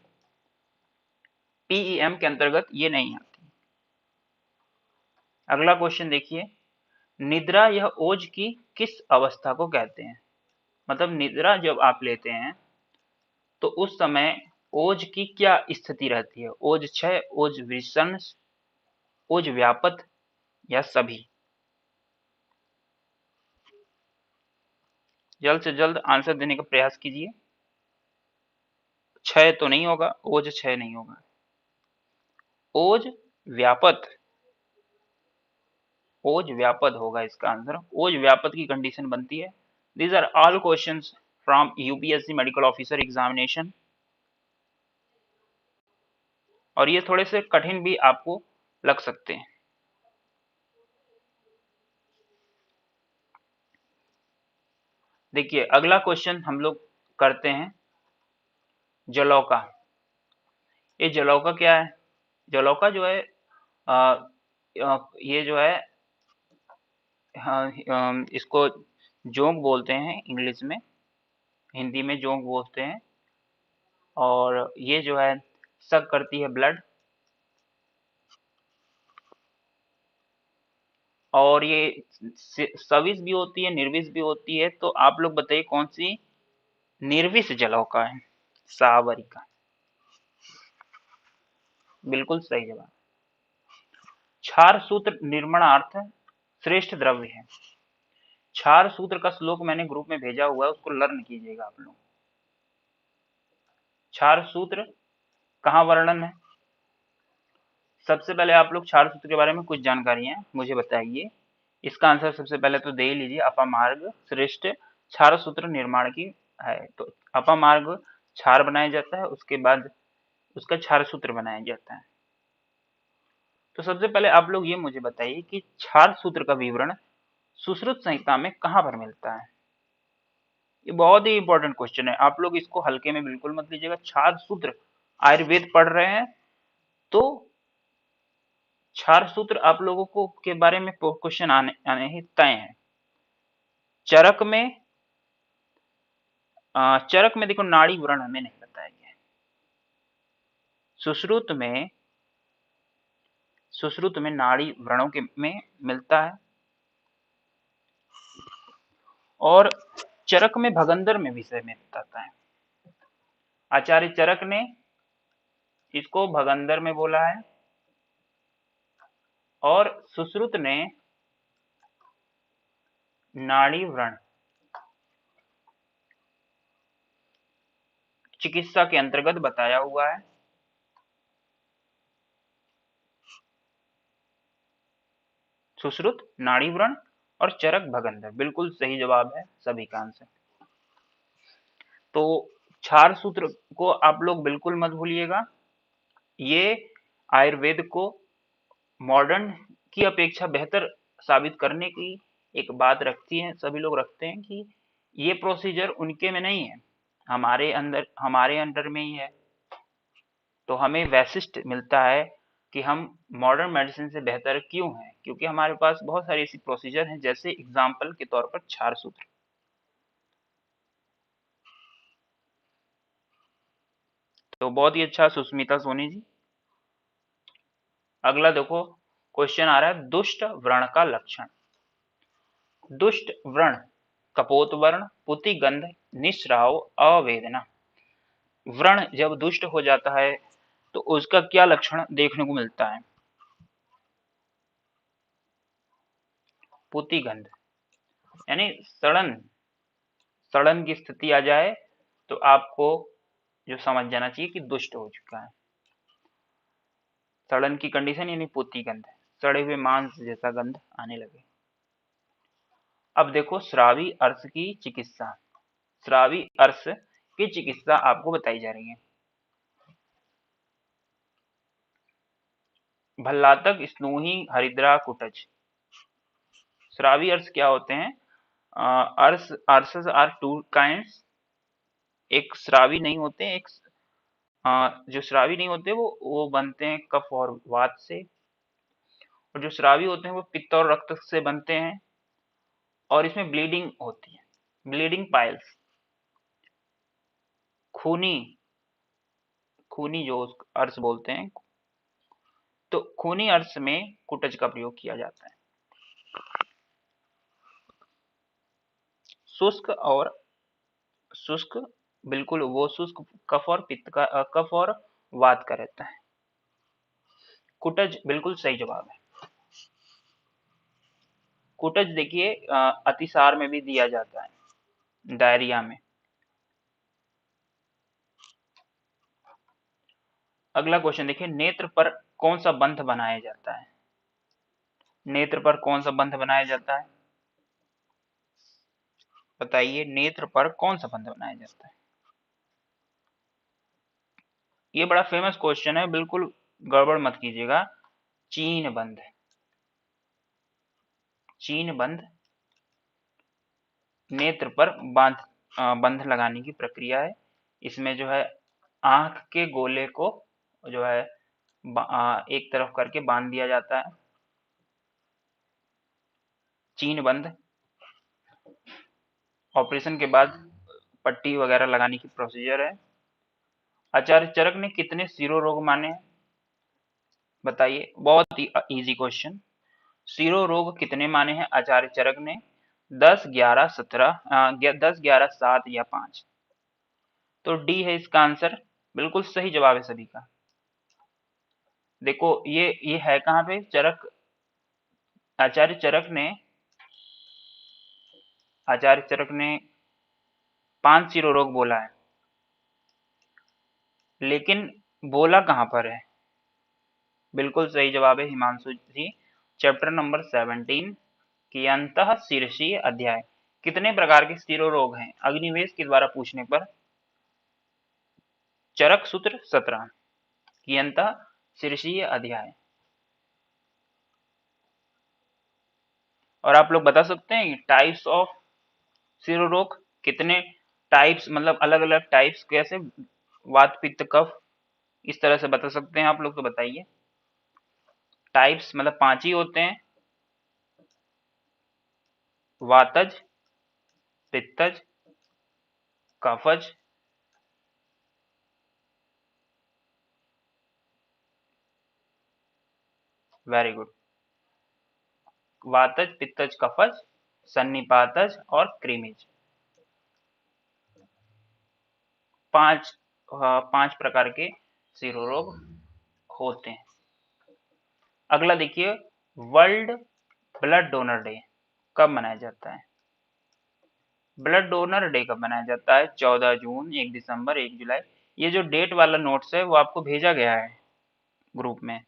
A: PEM के अंतर्गत ये नहीं आती। अगला क्वेश्चन देखिए, निद्रा या ओज की किस अवस्था को कहते हैं? मतलब निद्रा जब आप लेते हैं तो उस समय ओज की क्या स्थिति रहती है? ओज क्षय, ओज विषण, ओज व्यापत, या सभी? जल्द से जल्द आंसर देने का प्रयास कीजिए। क्षय तो नहीं होगा, ओज क्षय नहीं होगा, ओज व्यापत, ओज व्यापत होगा इसका आंसर। ओज व्यापत की कंडीशन बनती है। These are all questions from UPSC medical officer examination. और ये थोड़े से कठिन भी आपको लग सकते हैं। देखिए अगला क्वेश्चन हम लोग करते हैं जलौका। ये जलौका क्या है? जलौका जो है ये जो है इसको जोंक बोलते हैं इंग्लिश में, हिंदी में जोंक बोलते हैं। और ये जो है सक करती है ब्लड, और ये सविष भी होती है, निर्विष भी होती है। तो आप लोग बताइए कौन सी निर्विष जलौका है? सावरिका, बिल्कुल सही जवाब। क्षार सूत्र निर्माणार्थ श्रेष्ठ द्रव्य है। क्षार सूत्र का श्लोक मैंने ग्रुप में भेजा हुआ है, उसको लर्न कीजिएगा आप लोग। क्षार सूत्र कहाँ वर्णन है? सबसे पहले आप लोग क्षार सूत्र के बारे में कुछ जानकारियां मुझे बताइए। इसका आंसर सबसे पहले तो दे ही लीजिए, अपामार्ग श्रेष्ठ क्षार सूत्र निर्माण की है। तो अपामार्ग क्षार बनाया जाता है, उसके बाद उसका क्षार सूत्र बनाया जाता है। तो सबसे पहले आप लोग ये मुझे बताइए कि क्षार सूत्र का विवरण सुश्रुत संहिता में कहाँ पर मिलता है? ये बहुत ही इंपॉर्टेंट क्वेश्चन है, आप लोग इसको हल्के में बिल्कुल मत लीजिएगा। क्षार सूत्र आयुर्वेद पढ़ रहे हैं तो क्षार सूत्र आप लोगों को के बारे में क्वेश्चन आने आने ही तय है। चरक में चरक में देखो नाड़ी व्रण हमें नहीं बताया गया है। सुश्रुत में नाड़ी व्रणों के में मिलता है, और चरक में भगंदर में विषय में बताता है। आचार्य चरक ने इसको भगंदर में बोला है, और सुश्रुत ने नाड़ी व्रण चिकित्सा के अंतर्गत बताया हुआ है। सुश्रुत, नाड़ी व्रण और चरक भगंदर, बिल्कुल सही जवाब है सभी का आंसर। तो क्षार सूत्र को आप लोग बिल्कुल मत भूलिएगा। ये आयुर्वेद को मॉडर्न की अपेक्षा बेहतर साबित करने की एक बात रखती है। सभी लोग रखते हैं कि ये प्रोसीजर उनके में नहीं है, हमारे अंडर में ही है। तो हमें वैशिष्ट मिलता है कि हम मॉडर्न मेडिसिन से बेहतर क्यों हैं, क्योंकि हमारे पास बहुत सारी ऐसी प्रोसीजर हैं, जैसे एग्जाम्पल के तौर पर क्षार सूत्र। तो बहुत ही अच्छा सुष्मिता सोनी जी। अगला देखो क्वेश्चन आ रहा है दुष्ट व्रण का लक्षण। दुष्ट व्रण कपोत वर्ण, पुति गंध, निस्राव, अवेदना। व्रण जब दुष्ट हो जाता है तो उसका क्या लक्षण देखने को मिलता है? पुति गंध यानी सड़न, सड़न की स्थिति आ जाए तो आपको जो समझ जाना चाहिए कि दुष्ट हो चुका है। सड़न की कंडीशन यानी पुति गंध, सड़े हुए मांस जैसा गंध आने लगे। अब देखो श्रावी अर्श की चिकित्सा। श्रावी अर्श की चिकित्सा आपको बताई जा रही है। भल्लातक, स्नूही, हरिद्रा, कुटज। श्रावी अर्श क्या होते हैं? अर्श, अर्शस आर टू काइंड्स। एक श्रावी नहीं होते, एक जो श्रावी नहीं होते वो बनते हैं कफ और वात से, और जो श्रावी होते हैं वो पित्त और रक्त से बनते हैं, और इसमें ब्लीडिंग होती है, ब्लीडिंग पाइल्स। खूनी, खूनी जो अर्श बोलते हैं, तो खूनी अर्श में कुटज का प्रयोग किया जाता है। शुष्क और शुष्क, बिल्कुल वो शुष्क कफ और पित्त का कफ और वात का रहता है। कुटज बिल्कुल सही जवाब है। कुटज देखिए अतिसार में भी दिया जाता है, डायरिया में। अगला क्वेश्चन देखिए नेत्र पर कौन सा बंध बनाया जाता है? नेत्र पर कौन सा बंध बनाया जाता है? बताइए नेत्र पर कौन सा बंध बनाया जाता है? ये बड़ा फेमस क्वेश्चन है, बिल्कुल गड़बड़ मत कीजिएगा, चीन बंद, चीन बंद नेत्र पर बंध लगाने की प्रक्रिया है। इसमें जो है आंख के गोले को जो है एक तरफ करके बांध दिया जाता है, चीन बंद। ऑपरेशन के बाद पट्टी वगैरह लगाने की प्रोसीजर है। आचार्य चरक ने कितने सिरोरोग माने हैं? बताइए, बहुत ही इजी क्वेश्चन। सिरोरोग कितने माने हैं आचार्य चरक ने? 10, 11, 17, 10, 11, 7 या 5? तो डी है इसका आंसर, बिल्कुल सही जवाब है सभी का। देखो ये है कहाँ पे? चरक, आचार्य चरक ने 5 सिरोरोग बोला है, लेकिन बोला कहाँ पर है? बिल्कुल सही जवाब है हिमांशु जी, चैप्टर नंबर 17 की अंतः शीर्षीय अध्याय। कितने प्रकार के सिरोरोग हैं अग्निवेश के द्वारा पूछने पर? चरक सूत्र 17 की अंतः शीर्षीय अध्याय। और आप लोग बता सकते हैं टाइप्स ऑफ सिरोरोग कितने? टाइप्स मतलब अलग अलग टाइप्स कैसे? वात पित्त कफ, इस तरह से बता सकते हैं आप लोग, तो बताइए। टाइप्स मतलब 5 ही होते हैं, वातज, पित्तज, कफज, वेरी गुड, वातज, पित्तज, कफज, सन्निपातज और क्रीमिज। 5 5 प्रकार के सिरोरोग होते हैं। अगला देखिए, वर्ल्ड ब्लड डोनर डे कब मनाया जाता है? ब्लड डोनर डे कब मनाया जाता है? 14 जून, 1 दिसंबर, 1 जुलाई। ये जो डेट वाला नोट्स है वो आपको भेजा गया है ग्रुप में,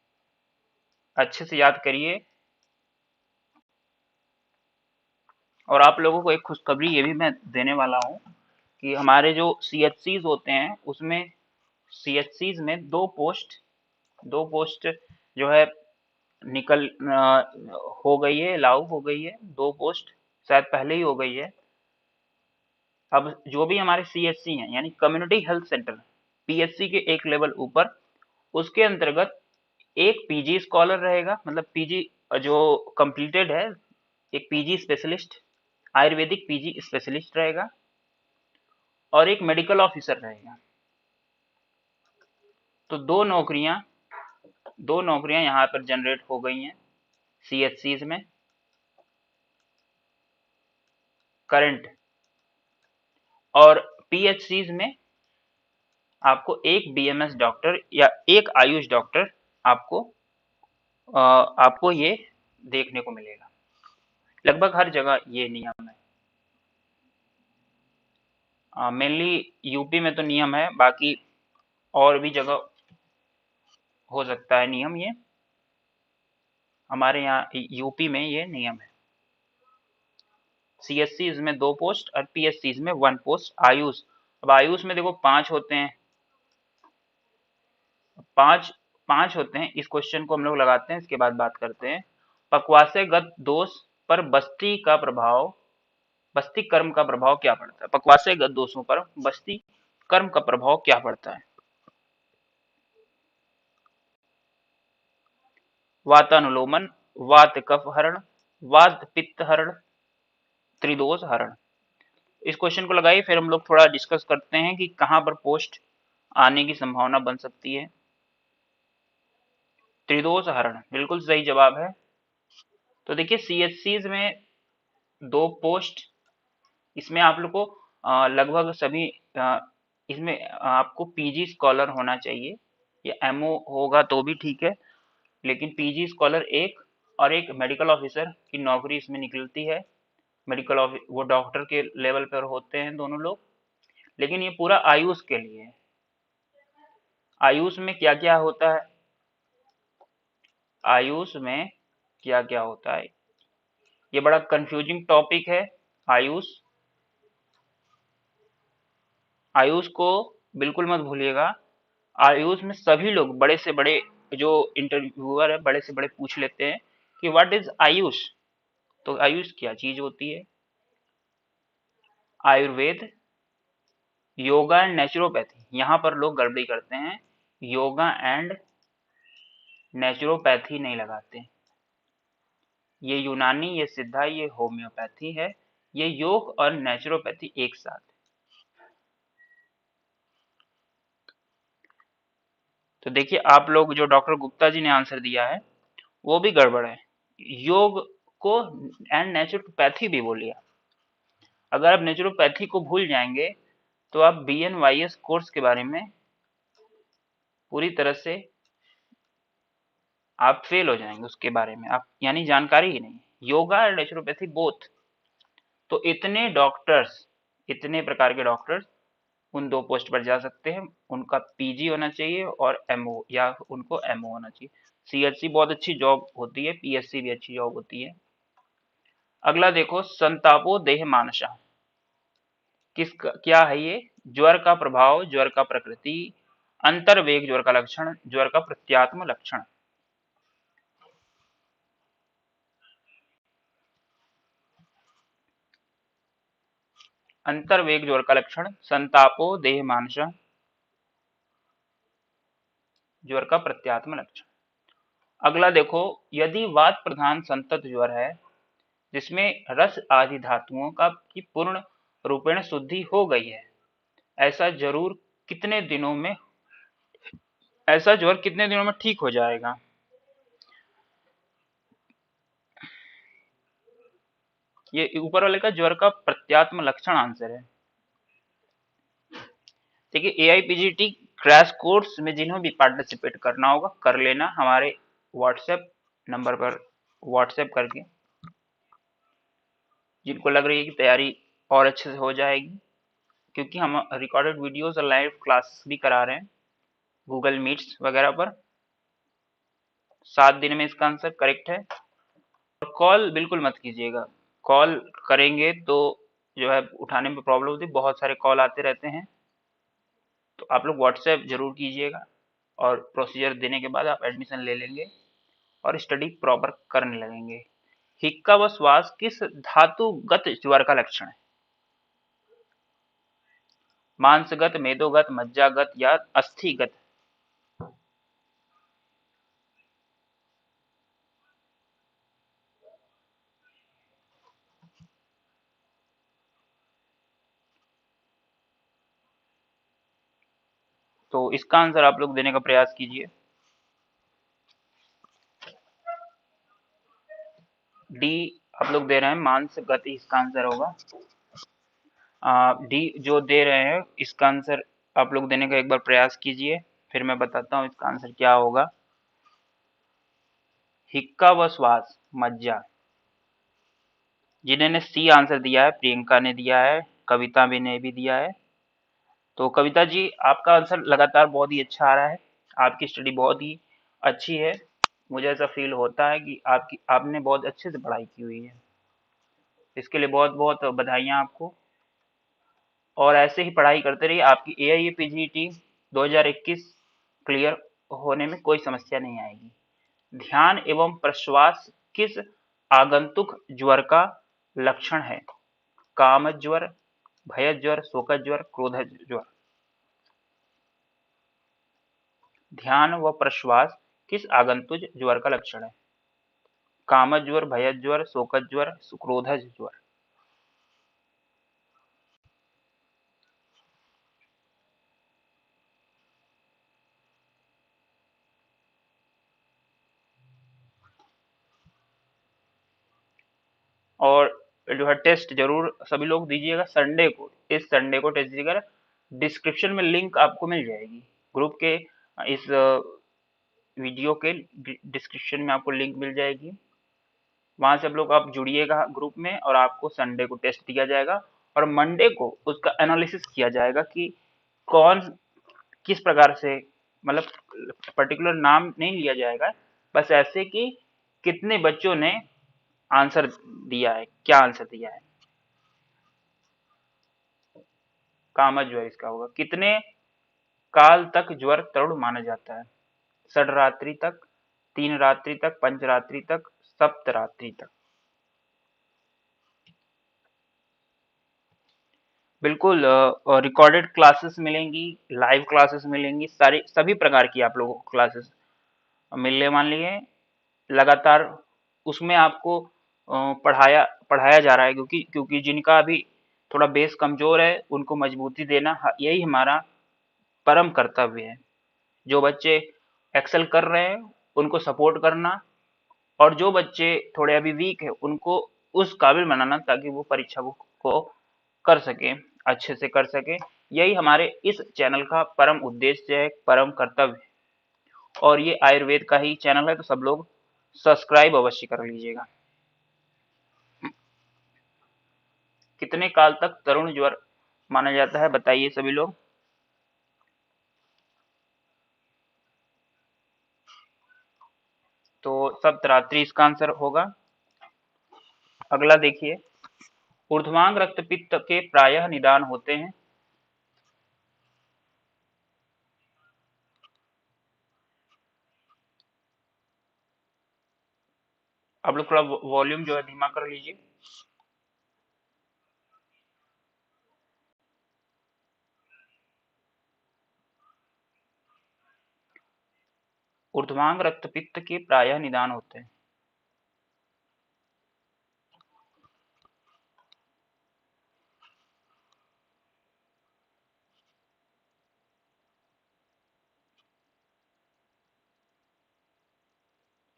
A: अच्छे से याद करिए। और आप लोगों को एक खुशखबरी ये भी मैं देने वाला हूँ कि हमारे जो CHCs होते हैं उसमें, CHCs में दो पोस्ट जो है हो गई है, लागू हो गई है। 2 पोस्ट शायद पहले ही हो गई है। अब जो भी हमारे CHC हैं यानी कम्युनिटी हेल्थ सेंटर, PHC के एक लेवल ऊपर, उसके अंतर्गत एक PG स्कॉलर रहेगा, मतलब PG जो कंप्लीटेड है, एक PG specialist, Ayurvedic PG specialist रहेगा, और एक मेडिकल ऑफिसर रहेगा। तो दो नौकरियां यहाँ पर जनरेट हो गई हैं CHCs में करंट। और PHCs में आपको एक BMS डॉक्टर या एक आयुष डॉक्टर आपको आपको ये देखने को मिलेगा। लगभग हर जगह ये नियम है। मेनली यूपी में तो नियम है, बाकी और भी जगह हो सकता है नियम। ये हमारे यहाँ यूपी में ये नियम है। CHCs में 2 पोस्ट और PHCs में 1 पोस्ट। आयुष, अब आयुष में देखो 5 होते हैं, 5 होते हैं। इस क्वेश्चन को हम लोग लगाते हैं, इसके बाद बात करते हैं। पक्वाशयगत दोष पर बस्ती कर्म का प्रभाव क्या पड़ता है? पक्वाशयगत दोषों पर बस्ती कर्म का प्रभाव क्या पड़ता है? वातानुलोमन, वात कफ हरण, वात पित्त हरण, त्रिदोष हरण। इस क्वेश्चन को लगाइए, फिर हम लोग थोड़ा डिस्कस करते हैं कि कहाँ पर पोस्ट आने की संभावना बन सकती है। त्रिदोष हरण बिल्कुल सही जवाब है। तो देखिए CHCs में 2 पोस्ट, इसमें आप लोग को लगभग सभी इसमें आपको PG स्कॉलर होना चाहिए, या MO होगा तो भी ठीक है, लेकिन PG स्कॉलर एक, और एक मेडिकल ऑफिसर की नौकरी इसमें निकलती है। मेडिकल ऑफिस वो डॉक्टर के लेवल पर होते हैं दोनों लोग, लेकिन ये पूरा आयुष के लिए है। आयुष में क्या क्या होता है? आयुष में क्या क्या होता है, ये बड़ा कंफ्यूजिंग टॉपिक है। आयुष आयुष को बिल्कुल मत भूलिएगा। आयुष में सभी लोग, बड़े से बड़े जो इंटरव्यूअर है बड़े से बड़े पूछ लेते हैं कि व्हाट इज आयुष। तो आयुष क्या चीज होती है? Ayurveda, yoga and naturopathy. यहाँ पर लोग गड़बड़ी करते हैं, योगा एंड नेचुरोपैथी नहीं लगाते। ये यूनानी, ये सिद्धा, ये होम्योपैथी है। ये योग और नेचुरोपैथी एक साथ। तो देखिए आप लोग, जो डॉक्टर गुप्ता जी ने आंसर दिया है वो भी गड़बड़ है। योग को एंड नेचुरोपैथी भी बोलिए। अगर आप नेचुरोपैथी को भूल जाएंगे तो आप BNYS कोर्स के बारे में पूरी तरह से आप फेल हो जाएंगे, उसके बारे में आप यानी जानकारी ही नहीं। योगा और नेचुरोपैथी बोथ। तो इतने डॉक्टर्स, इतने प्रकार के डॉक्टर्स उन दो पोस्ट पर जा सकते हैं। उनका PG होना चाहिए और MO, या उनको MO होना चाहिए। CHC बहुत अच्छी जॉब होती है, PSC भी अच्छी जॉब होती है। अगला देखो, संतापो देह मानसा। क्या है ये? ज्वर का प्रभाव, ज्वर का प्रकृति, अंतर्वेग ज्वर का लक्षण, ज्वर का प्रत्यात्म लक्षण। अंतर्वेग ज्वर का लक्षण, संतापो देह मानसा, ज्वर का प्रत्यात्म लक्षण। अगला देखो, यदि वात प्रधान संतत ज्वर है जिसमें रस आदि धातुओं का की पूर्ण रूपेण शुद्धि हो गई है, ऐसा जरूर कितने दिनों में ऐसा ज्वर कितने दिनों में ठीक हो जाएगा? ये ऊपर वाले का ज्वर का प्रत्यात्म लक्षण आंसर है। देखिए AIPGT क्रैश कोर्स में जिन्हों भी पार्टिसिपेट करना होगा कर लेना, हमारे व्हाट्सएप नंबर पर व्हाट्सएप करके। जिनको लग रही है कि तैयारी और अच्छे से हो जाएगी, क्योंकि हम रिकॉर्डेड वीडियोस और लाइव क्लासेस भी करा रहे हैं गूगल मीट्स वगैरह पर। 7 दिन में इसका आंसर करेक्ट है। और कॉल बिल्कुल मत कीजिएगा। कॉल करेंगे तो जो है उठाने में प्रॉब्लम होती है, बहुत सारे कॉल आते रहते हैं। तो आप लोग व्हाट्सएप जरूर कीजिएगा और प्रोसीजर देने के बाद आप एडमिशन ले लेंगे और स्टडी प्रॉपर करने लगेंगे। हिक्का व श्वास किस धातुगत ज्वर का लक्षण है? मांसगत, मेदोगत, मज्जागत या अस्थिगत? तो इसका आंसर आप लोग देने का प्रयास कीजिए। डी आप लोग दे रहे हैं, मांसगत इसका आंसर होगा। डी जो दे रहे हैं इसका आंसर आप लोग देने का एक बार प्रयास कीजिए, फिर मैं बताता हूँ इसका आंसर क्या होगा। हिक्का व श्वास, मज्जा। जिन्होंने सी आंसर दिया है, प्रियंका ने दिया है, कविता भी ने भी दिया है। तो कविता जी आपका आंसर लगातार बहुत ही अच्छा आ रहा है, आपकी स्टडी बहुत ही अच्छी है। मुझे ऐसा फील होता है कि आपने बहुत अच्छे से पढ़ाई की हुई है। इसके लिए बहुत बहुत बधाइयाँ आपको। और ऐसे ही पढ़ाई करते रहिए, आपकी AIPGT 2021 क्लियर होने में कोई समस्या नहीं आएगी। ध्यान एवं प्रश्वास किस आगंतुक ज्वर का लक्षण है? काम ज्वर, भय ज्वर, शोक ज्वर, क्रोध ज्वर। ध्यान व प्रश्वास किस आगंतुक ज्वर का लक्षण है? काम ज्वर, भय ज्वर, शोक ज्वर, क्रोध ज्वर। और जो है टेस्ट जरूर सभी लोग दीजिएगा संडे को, इस संडे को टेस्ट दीजिएगा। डिस्क्रिप्शन में लिंक आपको मिल जाएगी ग्रुप के, इस वीडियो के डिस्क्रिप्शन में आपको लिंक मिल जाएगी। वहां से आप जुड़िएगा ग्रुप में और आपको संडे को टेस्ट दिया जाएगा और मंडे को उसका एनालिसिस किया जाएगा कि कौन किस प्रकार से, मतलब पर्टिकुलर नाम नहीं लिया जाएगा, बस ऐसे कि कितने बच्चों ने आंसर दिया है, क्या आंसर दिया है। कामज ज्वर इसका होगा। कितने काल तक ज्वर तरुण माना जाता है? षडरात्रि तक, तीन रात्रि तक, पंचरात्रि तक, सप्तरात्रि तक। बिल्कुल, रिकॉर्डेड क्लासेस मिलेंगी, लाइव क्लासेस मिलेंगी, सारी सभी प्रकार की आप लोगों को क्लासेस मिलने वाली है लगातार। उसमें आपको पढ़ाया पढ़ाया जा रहा है, क्योंकि क्योंकि जिनका अभी थोड़ा बेस कमजोर है उनको मजबूती देना, यही हमारा परम कर्तव्य है। जो बच्चे एक्सेल कर रहे हैं उनको सपोर्ट करना, और जो बच्चे थोड़े अभी वीक है उनको उस काबिल बनाना, ताकि वो परीक्षा को कर सके, अच्छे से कर सके। यही हमारे इस चैनल का परम उद्देश्य है, परम कर्तव्य है। और ये आयुर्वेद का ही चैनल है, तो सब लोग सब्सक्राइब अवश्य कर लीजिएगा। कितने काल तक तरुण ज्वर माना जाता है, बताइए सभी लोग। तो सप्तरात्रि इसका आंसर होगा। अगला देखिए, ऊर्ध्वांग रक्तपित्त के प्रायः निदान होते हैं। आप लोग थोड़ा वॉल्यूम जो है धीमा कर लीजिए। ऊर्ध्वांग रक्तपित्त के प्रायः निदान होते हैं।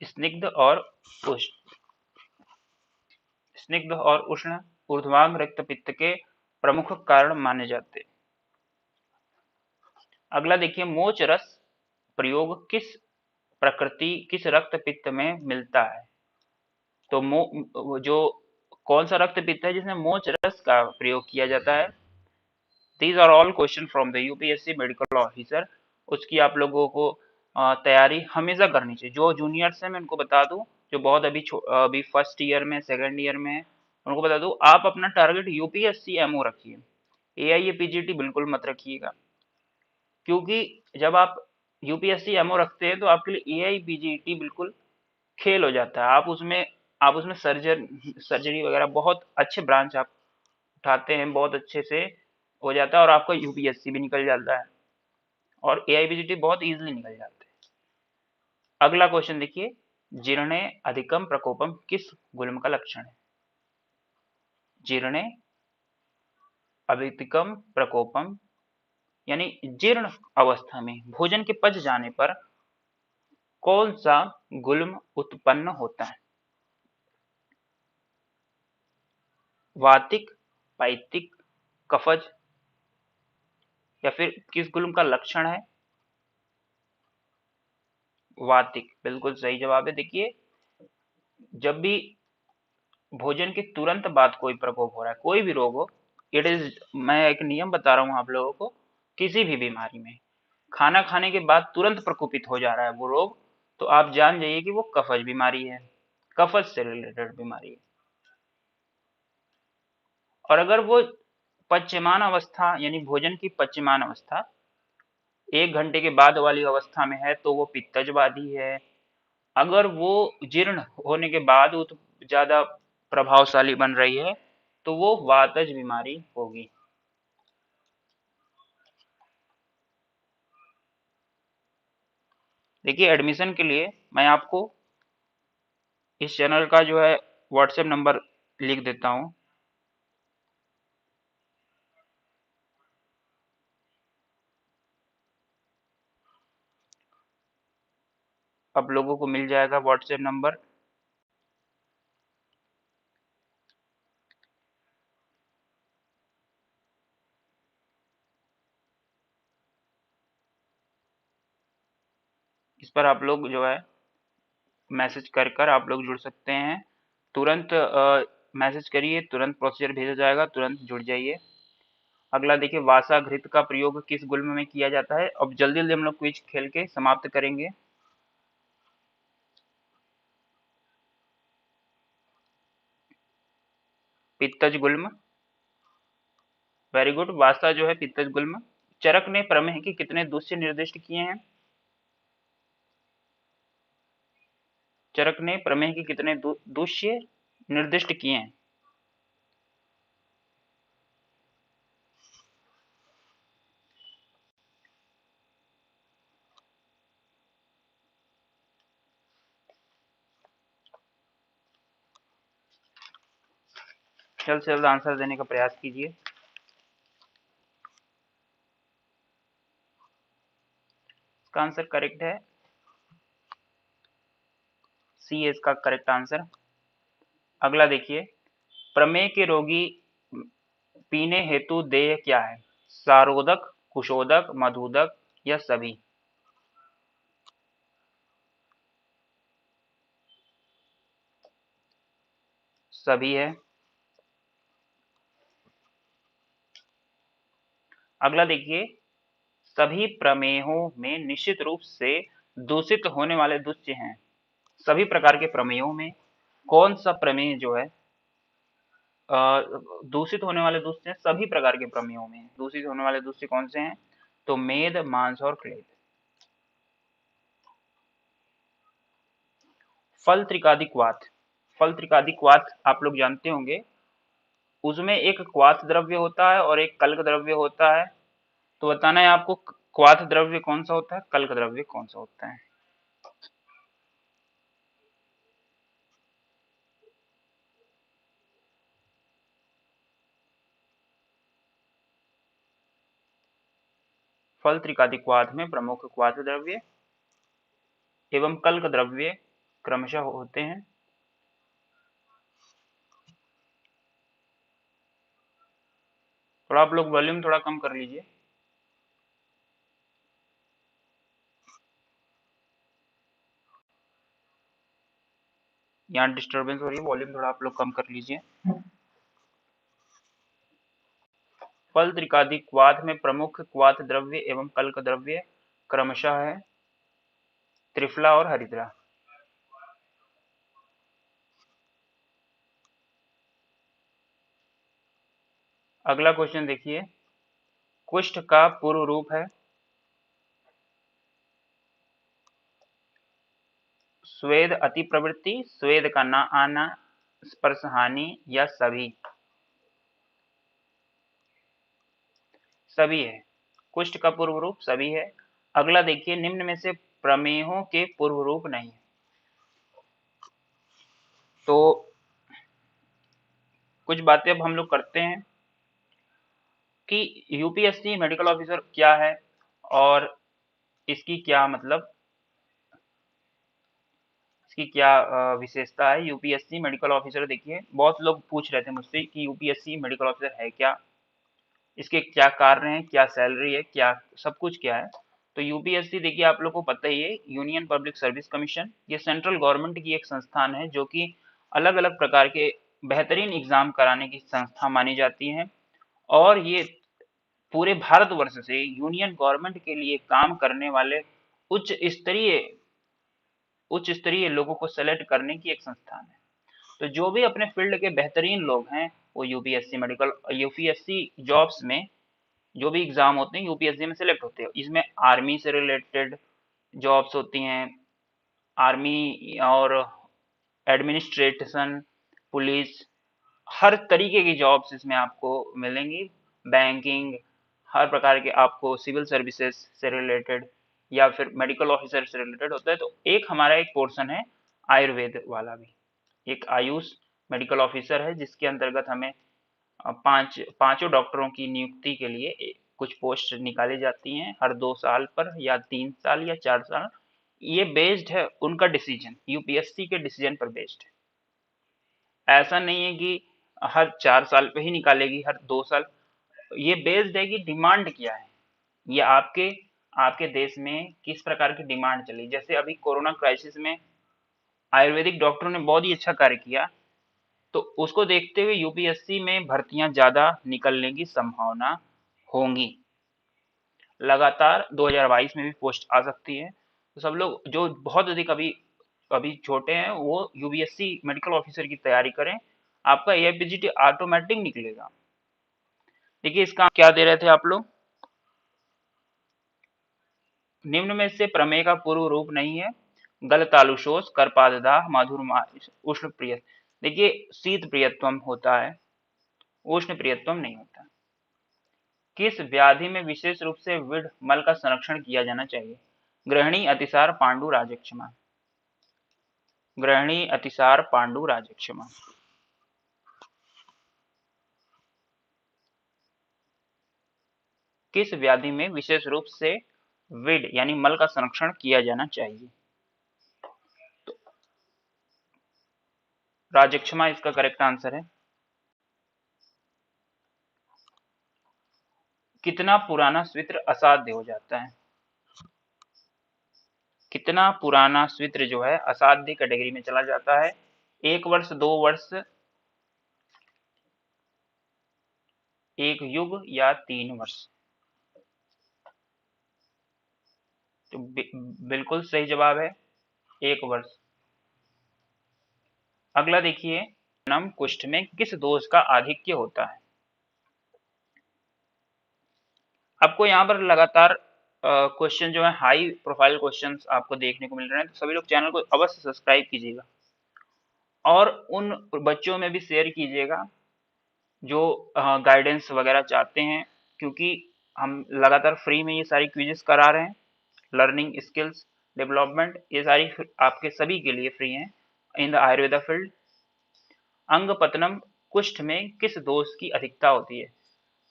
A: स्निग्ध और उष्ण, स्निग्ध और उष्ण ऊर्ध्वांग रक्तपित्त के प्रमुख कारण माने जाते हैं। अगला देखिए, मोच रस प्रयोग किस रक्तपित्त में मिलता है। तो जो कौन सा रक्तपित्त है जिसमें मोच रस का प्रयोग किया जाता है। These are all question from the UPSC medical officer. उसकी आप लोगों को तैयारी हमेशा करनी चाहिए। जो जूनियर्स हैं मैं उनको बता दूं, जो बहुत अभी फर्स्ट ईयर में सेकंड ईयर में है, उनको बता दूं, आप अपना टारगेट यूपीएससी एमओ रखिए, एआईए पीजीटी बिल्कुल मत रखिएगा। क्योंकि जब आप यूपीएससी एमओ रखते हैं तो आपके लिए एआई पीजीटी बिल्कुल खेल हो जाता है। आप उसमें सर्जरी वगैरह बहुत अच्छे ब्रांच आप उठाते हैं, बहुत अच्छे से हो जाता है, और आपका यूपीएससी भी निकल जाता है, और एआईबीजीटी बहुत इजीली निकल जाते हैं। अगला क्वेश्चन देखिए, जीर्णे अधिकम प्रकोपम किस गुल्म का लक्षण है। जीर्णे अधिकम प्रकोपम यानी जीर्ण अवस्था में भोजन के पच जाने पर कौन सा गुल्म उत्पन्न होता है। वातिक, पाइतिक, कफज, या फिर किस गुल्म का लक्षण है। वातिक बिल्कुल सही जवाब है। देखिए, जब भी भोजन के तुरंत बाद कोई प्रकोप हो रहा है, कोई भी रोग हो, इट इज, मैं एक नियम बता रहा हूं आप लोगों को, किसी भी बीमारी में खाना खाने के बाद तुरंत प्रकोपित हो जा रहा है वो रोग, तो आप जान जाइए कि वो कफज बीमारी है, कफज से रिलेटेड बीमारी है। और अगर वो पच्यमान अवस्था यानी भोजन की पच्यमान अवस्था 1 घंटे के बाद वाली अवस्था में है तो वो पित्तजवादी है। अगर वो जीर्ण होने के बाद वो तो ज्यादा प्रभावशाली बन रही है तो वो वातज बीमारी होगी। देखिए, एडमिशन के लिए मैं आपको इस चैनल का जो है व्हाट्सएप नंबर लिख देता हूँ। आप लोगों को मिल जाएगा व्हाट्सएप नंबर। इस पर आप लोग जो है मैसेज कर कर आप लोग जुड़ सकते हैं। तुरंत मैसेज करिए, तुरंत प्रोसीजर भेजा जाएगा, तुरंत जुड़ जाइए। अगला देखिए, वासा घृत का प्रयोग किस गुल्म में किया जाता है। अब जल्दी जल्दी हम लोग क्विज खेल के समाप्त करेंगे। पित्तज गुल्म, वेरी गुड। वासा जो है पित्तज गुल्म। चरक ने प्रमेह के कितने दूष्य निर्दिष्ट किए हैं। चरक ने प्रमेय के कितने दूष्य निर्दिष्ट किए हैं? जल्द से जल्द आंसर देने का प्रयास कीजिए। इसका आंसर करेक्ट है, सी है इसका करेक्ट आंसर। अगला देखिए, प्रमेय के रोगी पीने हेतु देय क्या है? सारोदक, कुशोदक, मधुदक या सभी? सभी है। अगला देखिए, सभी प्रमेयों में निश्चित रूप से दूषित होने वाले दूष्य हैं। सभी प्रकार के प्रमेयों में कौन सा प्रमेय जो है दूषित होने वाले दूष्य हैं? सभी प्रकार के प्रमेयों में दूषित होने वाले दूष्य कौन से हैं? तो मेद, मांस और क्लेद। फल त्रिकादिक वात, फल त्रिकादिक वात आप लोग जानते होंगे। उसमें एक क्वाथ द्रव्य होता है और एक कल्क द्रव्य होता है। तो बताना है आपको, क्वाथ द्रव्य कौन सा होता है, कल्क द्रव्य कौन सा होता है? फल त्रिकादिक वात में प्रमुख क्वाथ द्रव्य एवं कल्क द्रव्य क्रमशः होते हैं। थोड़ा आप लोग वॉल्यूम थोड़ा कम कर लीजिए। यहाँ डिस्टरबेंस हो रही है, वॉल्यूम थोड़ा आप लोग कम कर लीजिए। फल त्रिकादिक वात में प्रमुख क्वाथ द्रव्य एवं कल्क द्रव्य क्रमशः है त्रिफला और हरिद्रा। अगला क्वेश्चन देखिए, कुष्ठ का पूर्व रूप है स्वेद अति प्रवृत्ति, स्वेद का न आना, स्पर्श हानि या सभी? सभी है, कुष्ठ का पूर्व रूप सभी है। अगला देखिए, निम्न में से प्रमेयों के पूर्व रूप नहीं है। तो कुछ बातें अब हम लोग करते हैं कि यूपीएससी मेडिकल ऑफिसर क्या है और इसकी क्या मतलब, इसकी क्या विशेषता है। यूपीएससी मेडिकल ऑफिसर देखिए, बहुत लोग पूछ रहे थे मुझसे कि यूपीएससी मेडिकल ऑफिसर है क्या, इसके क्या कार्य हैं, क्या सैलरी है, क्या सब कुछ क्या है। तो यूपीएससी देखिए, आप लोग को पता ही है, यूनियन पब्लिक सर्विस कमीशन, ये सेंट्रल गवर्नमेंट की एक संस्थान है जो कि अलग अलग प्रकार के बेहतरीन एग्जाम कराने की संस्था मानी जाती है। और ये पूरे भारतवर्ष से यूनियन गवर्नमेंट के लिए काम करने वाले उच्च स्तरीय उच्च स्तरीय लोगों को सेलेक्ट करने की एक संस्थान है। तो जो भी अपने फील्ड के बेहतरीन लोग हैं वो यूपीएससी जॉब्स में जो भी एग्जाम होते हैं यूपीएससी में सेलेक्ट होते हैं। इसमें आर्मी से रिलेटेड जॉब्स होती हैं, आर्मी और एडमिनिस्ट्रेशन, पुलिस, हर तरीके की जॉब्स इसमें आपको मिलेंगी। बैंकिंग, हर प्रकार के आपको सिविल सर्विसेज से रिलेटेड या फिर मेडिकल ऑफिसर से रिलेटेड होता है। तो एक हमारा एक पोर्शन है आयुर्वेद वाला भी, एक आयुष मेडिकल ऑफिसर है जिसके अंतर्गत हमें पांचों डॉक्टरों की नियुक्ति के लिए कुछ पोस्ट निकाली जाती हैं हर 2 साल पर, या 3 साल या 4 साल। ये बेस्ड है उनका डिसीजन, यूपीएससी के डिसीजन पर बेस्ड है। ऐसा नहीं है कि हर 4 साल पे ही निकालेगी, हर 2 साल। ये बेस्ड है कि डिमांड क्या है, ये आपके आपके देश में किस प्रकार की डिमांड चली। जैसे अभी कोरोना क्राइसिस में आयुर्वेदिक डॉक्टरों ने बहुत ही अच्छा कार्य किया, तो उसको देखते हुए यूपीएससी में भर्तियां ज्यादा निकलने की संभावना होंगी। लगातार 2022 में भी पोस्ट आ सकती है। तो सब लोग जो बहुत अधिक अभी अभी छोटे हैं वो यूपीएससी मेडिकल ऑफिसर की तैयारी करें, आपका एआईपीजीटी ऑटोमेटिक निकलेगा। देखिए इसका क्या दे रहे थे आप लोग, निम्न में से प्रमेय का पूर्व रूप नहीं है। गलतालुशोष करपाददाह माधुरमा उष्ण प्रिय। देखिए शीत प्रियत्वम होता है, उष्ण प्रियत्वम नहीं होता। किस व्याधि में विशेष रूप से विड मल का संरक्षण किया जाना चाहिए? ग्रहणी, अतिसार, पांडु, राजक्षमा। ग्रहणी, अतिसार, पांडु, राजक्षमा। किस व्याधि में विशेष रूप से विड यानी मल का संरक्षण किया जाना चाहिए? तो राजक्षमा इसका करेक्ट आंसर है। कितना पुराना स्वित्र असाध्य हो जाता है? कितना पुराना स्वित्र जो है असाध्य कैटेगरी में चला जाता है? 1 वर्ष, 2 वर्ष, 1 युग या 3 वर्ष? तो बिल्कुल सही जवाब है 1 वर्ष। अगला देखिए, नम कुष्ठ में किस दोष का आधिक्य होता है? आपको यहाँ पर लगातार क्वेश्चन जो है हाई प्रोफाइल क्वेश्चंस आपको देखने को मिल रहे हैं, तो सभी लोग चैनल को अवश्य सब्सक्राइब कीजिएगा और उन बच्चों में भी शेयर कीजिएगा जो गाइडेंस वगैरह चाहते हैं, क्योंकि हम लगातार फ्री में ये सारी क्विजेस करा रहे हैं। लर्निंग स्किल्स डेवलपमेंट, ये सारी आपके सभी के लिए फ्री हैं इन द आयुर्वेदा फील्ड। अंग पतनम कुष्ठ में किस दोष की अधिकता होती है?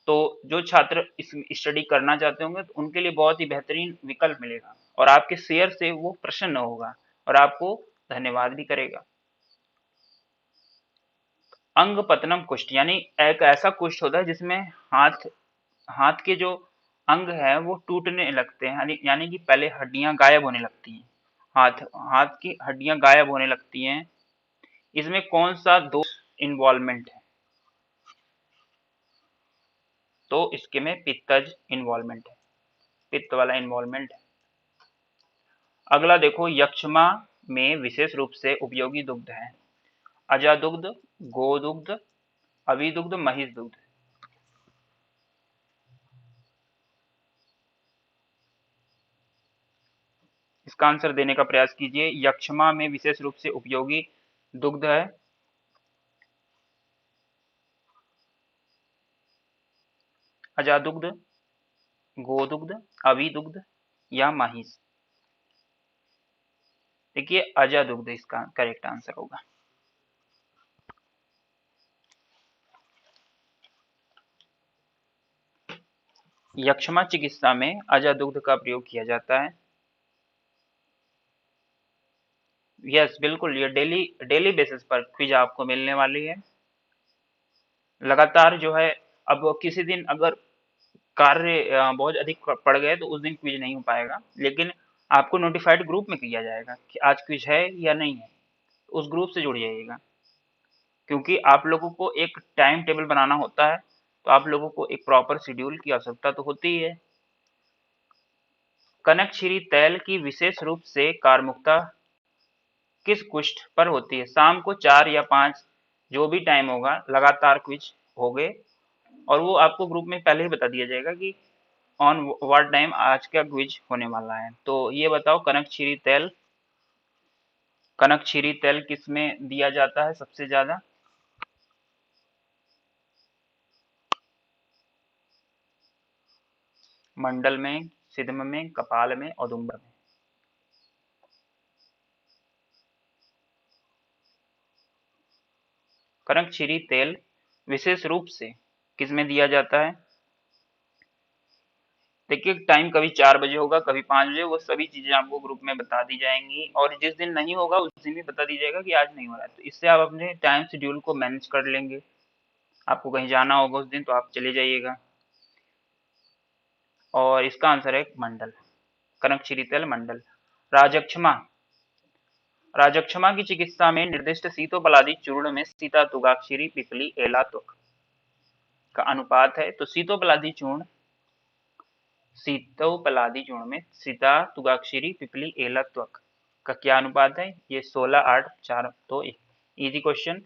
A: तो जो छात्र इस स्टडी करना चाहते होंगे तो उनके लिए बहुत ही बेहतरीन विकल्प मिलेगा और आपके शेयर से वो प्रसन्न होगा और आपको धन्यवाद भी करेगा। अंग पतनम कुष्ठ यानी एक ऐसा कुष्ठ होता है जिसमें हाथ हाथ के जो अंग है वो टूटने लगते हैं, यानी कि पहले हड्डियां गायब होने लगती हैं, हाथ हाथ की हड्डियां गायब होने लगती हैं। इसमें कौन सा दोष इन्वॉल्वमेंट है? तो इसके में पित्तज इन्वॉल्वमेंट है, पित्त वाला इन्वॉल्वमेंट है। अगला देखो, यक्षमा में विशेष रूप से उपयोगी दुग्ध है? अजादुग्ध, गोदुग्ध, अविदुग्ध, महिष दुग्ध। इसका आंसर देने का प्रयास कीजिए। यक्षमा में विशेष रूप से उपयोगी दुग्ध है अजादुग्ध, गोदुग्ध, अविदुग्ध या महिष। देखिए अजादुग्ध इसका करेक्ट आंसर होगा। यक्षमा चिकित्सा में अजादुग्ध का प्रयोग किया जाता है। यस बिल्कुल, ये डेली बेसिस पर क्विज आपको मिलने वाली है लगातार जो है। अब किसी दिन अगर कार्य बहुत अधिक पड़ गए तो उस दिन क्विज नहीं हो पाएगा, लेकिन आपको नोटिफाइड ग्रुप में किया जाएगा कि आज क्विज है या नहीं है, उस ग्रुप से जुड़ जाइएगा, क्योंकि आप लोगों को एक टाइम टेबल बनाना होता है, तो आप लोगों को एक प्रॉपर शेड्यूल की आवश्यकता तो होती ही है। कनकशिरी तैल की विशेष रूप से कार्मुकता किस कुष्ठ पर होती है? शाम को 4 या 5 जो भी टाइम होगा, लगातार क्विज हो गए और वो आपको ग्रुप में पहले ही बता दिया जाएगा कि ऑन व्हाट टाइम आज का क्विज होने वाला है। तो ये बताओ, कनकशिरी तेल किस में दिया जाता है सबसे ज्यादा? मंडल में, सिद्म में, कपाल में, औदुंबर में। कनकशिरी तेल विशेष रूप से किस में दिया जाता है? देखिए टाइम कभी 4 बजे होगा, कभी 5 बजे, वो सभी चीजें आपको ग्रुप में बता दी जाएंगी और जिस दिन नहीं होगा उस दिन भी बता दी जाएगा कि आज नहीं हो रहा है, तो इससे आप अपने टाइम शेड्यूल को मैनेज कर लेंगे। आपको कहीं जाना होगा उस दिन तो आप चले जाइएगा। और इसका आंसर है मंडल, कनकशिरी तेल मंडल। राजक्षमा, राजक्षमा की चिकित्सा में निर्दिष्ट सीतोपलादी चूर्ण में सीता तुगाक्षरी पिपली एला त्वक का अनुपात है। तो सीतोपलादी चूर्ण में सीता तुगाक्षरी पिपली एला त्वक का क्या अनुपात है? ये 16:8:4:2:1। Easy question.